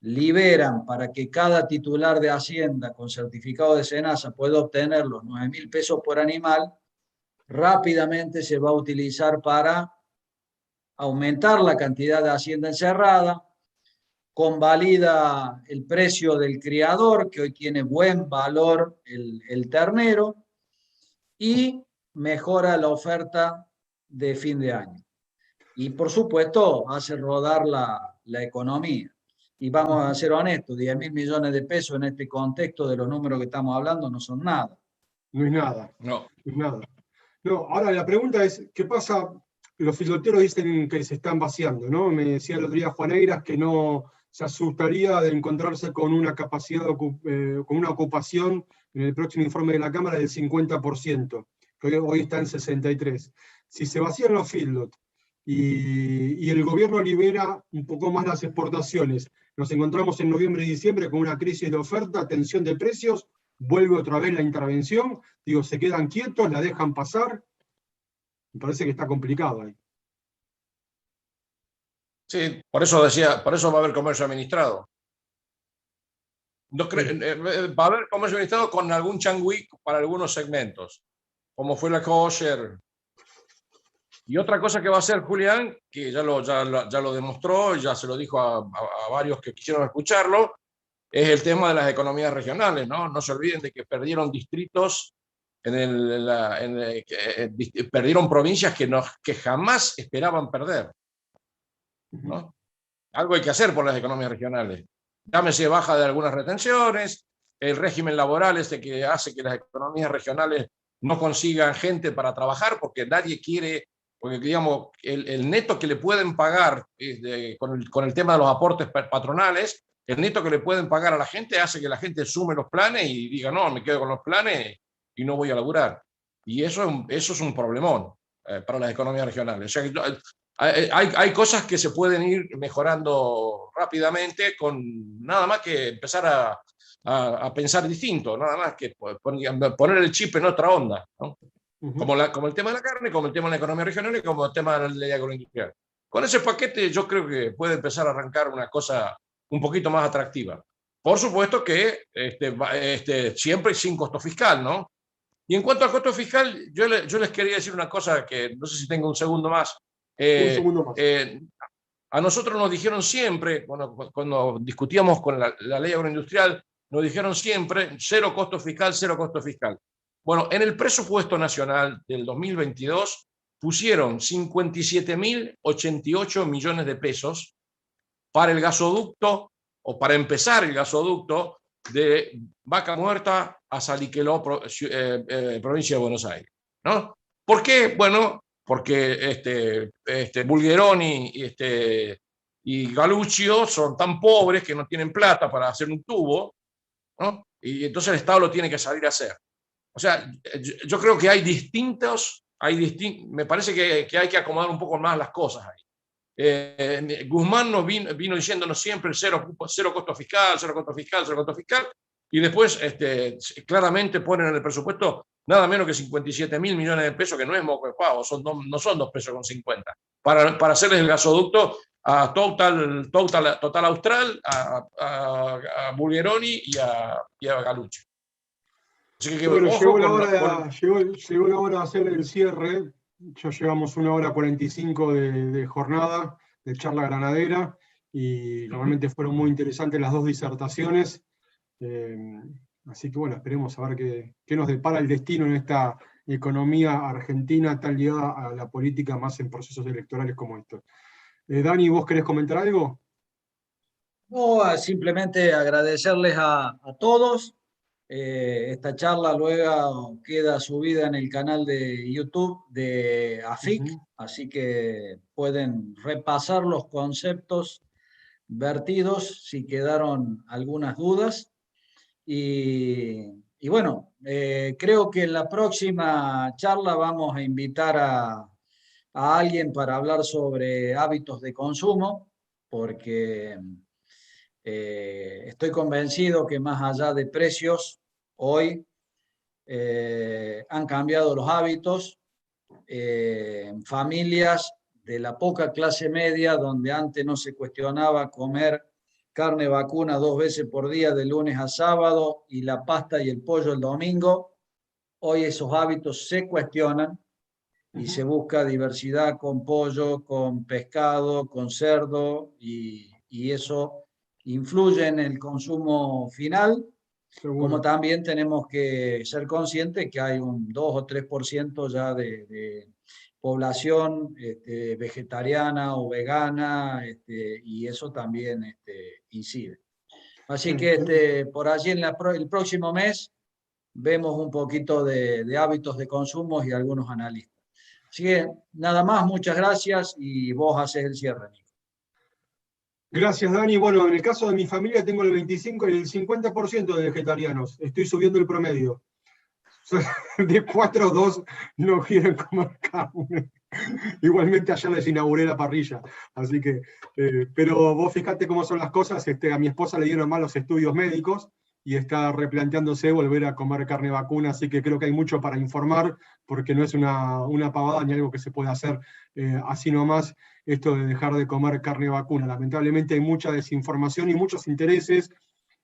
liberan para que cada titular de Hacienda con certificado de SENASA pueda obtener los 9.000 pesos por animal, rápidamente se va a utilizar para aumentar la cantidad de Hacienda encerrada, convalida el precio del criador, que hoy tiene buen valor el ternero, y mejora la oferta de fin de año. Y por supuesto hace rodar la economía. Y vamos a ser honestos, 10.000 millones de pesos en este contexto de los números que estamos hablando no son nada. No es nada. No. No es nada. No, ahora la pregunta es, ¿qué pasa? Los filoteros dicen que se están vaciando, ¿no? Me decía el otro día Juan Eiras que no se asustaría de encontrarse con una capacidad, con una ocupación en el próximo informe de la Cámara del 50%, que hoy está en 63%. Si se vacían los feedlot y el gobierno libera un poco más las exportaciones, nos encontramos en noviembre y diciembre con una crisis de oferta, tensión de precios, vuelve otra vez la intervención, digo, se quedan quietos, la dejan pasar. Me parece que está complicado ahí. Sí, por eso decía, por eso va a haber comercio administrado. Va a haber comercio administrado con algún changüí para algunos segmentos, como fue la kosher. Y otra cosa que va a hacer Julián, que ya lo demostró, ya se lo dijo a varios que quisieron escucharlo, es el tema de las economías regionales, ¿no? No se olviden de que perdieron distritos, perdieron provincias que jamás esperaban perder, ¿no? Algo hay que hacer por las economías regionales. Llámese baja de algunas retenciones, el régimen laboral que hace que las economías regionales no consigan gente para trabajar porque nadie quiere, porque digamos, el neto que le pueden pagar con el tema de los aportes patronales, el neto que le pueden pagar a la gente hace que la gente sume los planes y diga, no, me quedo con los planes y no voy a laburar. Y eso es un problemón para las economías regionales. O sea, hay cosas que se pueden ir mejorando rápidamente con nada más que empezar a pensar distinto, nada más que poner el chip en otra onda, ¿no? Como el tema de la carne, como el tema de la economía regional y como el tema de la ley agroindustrial. Con ese paquete yo creo que puede empezar a arrancar una cosa un poquito más atractiva. Por supuesto que siempre sin costo fiscal, ¿no? Y en cuanto al costo fiscal, yo les quería decir una cosa que no sé si tengo un segundo más. Un segundo más. A nosotros nos dijeron siempre, cuando discutíamos con la ley agroindustrial, nos dijeron siempre cero costo fiscal, cero costo fiscal. Bueno, en el presupuesto nacional del 2022 pusieron 57.088 millones de pesos para el gasoducto, o para empezar el gasoducto de Vaca Muerta a Saliqueló, provincia de Buenos Aires, ¿no? ¿Por qué? Bueno, porque Bulgeroni y Galuccio son tan pobres que no tienen plata para hacer un tubo, ¿no? Y entonces el Estado lo tiene que salir a hacer. O sea, yo creo que me parece que hay que acomodar un poco más las cosas ahí. Guzmán nos vino diciéndonos siempre cero costo fiscal, cero costo fiscal, cero costo fiscal, y después claramente ponen en el presupuesto nada menos que 57.000 millones de pesos, que no es moco de pavo, no son 2 pesos con 50, para hacerles el gasoducto a Total Austral, a Bulgeroni y a Galuccio. Así que, bueno, llegó la hora de hacer el cierre. Ya llevamos 1 hora 45 de jornada, de charla granadera, y realmente fueron muy interesantes las 2 disertaciones. Así que bueno, esperemos a ver qué nos depara el destino en esta economía argentina tan ligada a la política, más en procesos electorales como estos. Dani, ¿vos querés comentar algo? No, simplemente agradecerles a todos. Esta charla luego queda subida en el canal de YouTube de AFIC, así que pueden repasar los conceptos vertidos si quedaron algunas dudas. Y bueno, creo que en la próxima charla vamos a invitar a alguien para hablar sobre hábitos de consumo, porque estoy convencido que más allá de precios, hoy han cambiado los hábitos en familias de la poca clase media, donde antes no se cuestionaba comer carne vacuna 2 veces por día, de lunes a sábado, y la pasta y el pollo el domingo. Hoy esos hábitos se cuestionan y se busca diversidad con pollo, con pescado, con cerdo, y eso influye en el consumo final. Seguro. Como también tenemos que ser conscientes que hay un 2 o 3% ya de población vegetariana o vegana, y eso también incide. Así que por allí el próximo mes vemos un poquito de hábitos de consumo y algunos analistas. Así que nada más, muchas gracias, y vos haces el cierre, Nico. Gracias, Dani. Bueno, en el caso de mi familia tengo el 25 y el 50% de vegetarianos. Estoy subiendo el promedio. De 4 o 2 no quieren comer carne. Igualmente ayer les inauguré la parrilla. Así que, pero vos fijate cómo son las cosas. A mi esposa le dieron mal los estudios médicos y está replanteándose volver a comer carne vacuna, así que creo que hay mucho para informar, porque no es una pavada ni algo que se pueda hacer así nomás, esto de dejar de comer carne vacuna. Lamentablemente hay mucha desinformación y muchos intereses,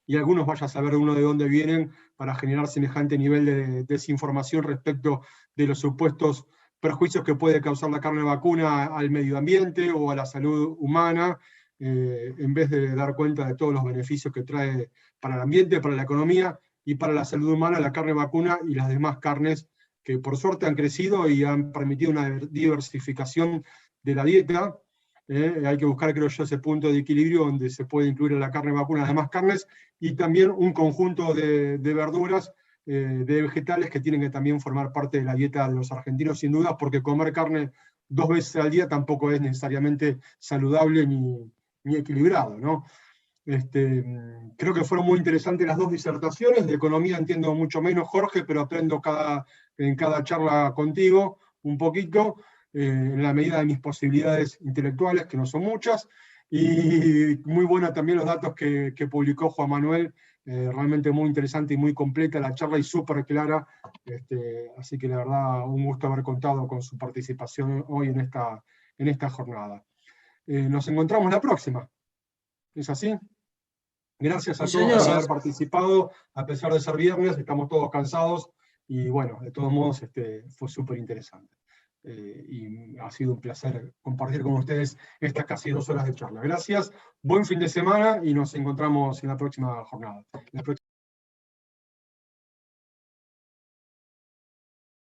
y algunos vaya a saber uno de dónde vienen para generar semejante nivel de desinformación respecto de los supuestos perjuicios que puede causar la carne vacuna al medio ambiente o a la salud humana, en vez de dar cuenta de todos los beneficios que trae para el ambiente, para la economía y para la salud humana la carne vacuna y las demás carnes que por suerte han crecido y han permitido una diversificación de la dieta. Hay que buscar, creo yo, ese punto de equilibrio donde se puede incluir en la carne vacuna las demás carnes y también un conjunto de verduras, de vegetales que tienen que también formar parte de la dieta de los argentinos, sin duda, porque comer carne 2 veces al día tampoco es necesariamente saludable ni equilibrado, ¿no? Creo que fueron muy interesantes las 2 disertaciones. De economía entiendo mucho menos, Jorge, pero aprendo en cada charla contigo un poquito. en la medida de mis posibilidades intelectuales, que no son muchas, y muy buena también los datos que publicó Juan Manuel, realmente muy interesante y muy completa la charla y súper clara, así que la verdad un gusto haber contado con su participación hoy en esta jornada. Nos encontramos la próxima, ¿es así? Gracias a todos por haber participado, a pesar de ser viernes, estamos todos cansados, y bueno, de todos modos fue súper interesante. Y ha sido un placer compartir con ustedes estas casi 2 horas de charla. Gracias, buen fin de semana y nos encontramos en la próxima jornada.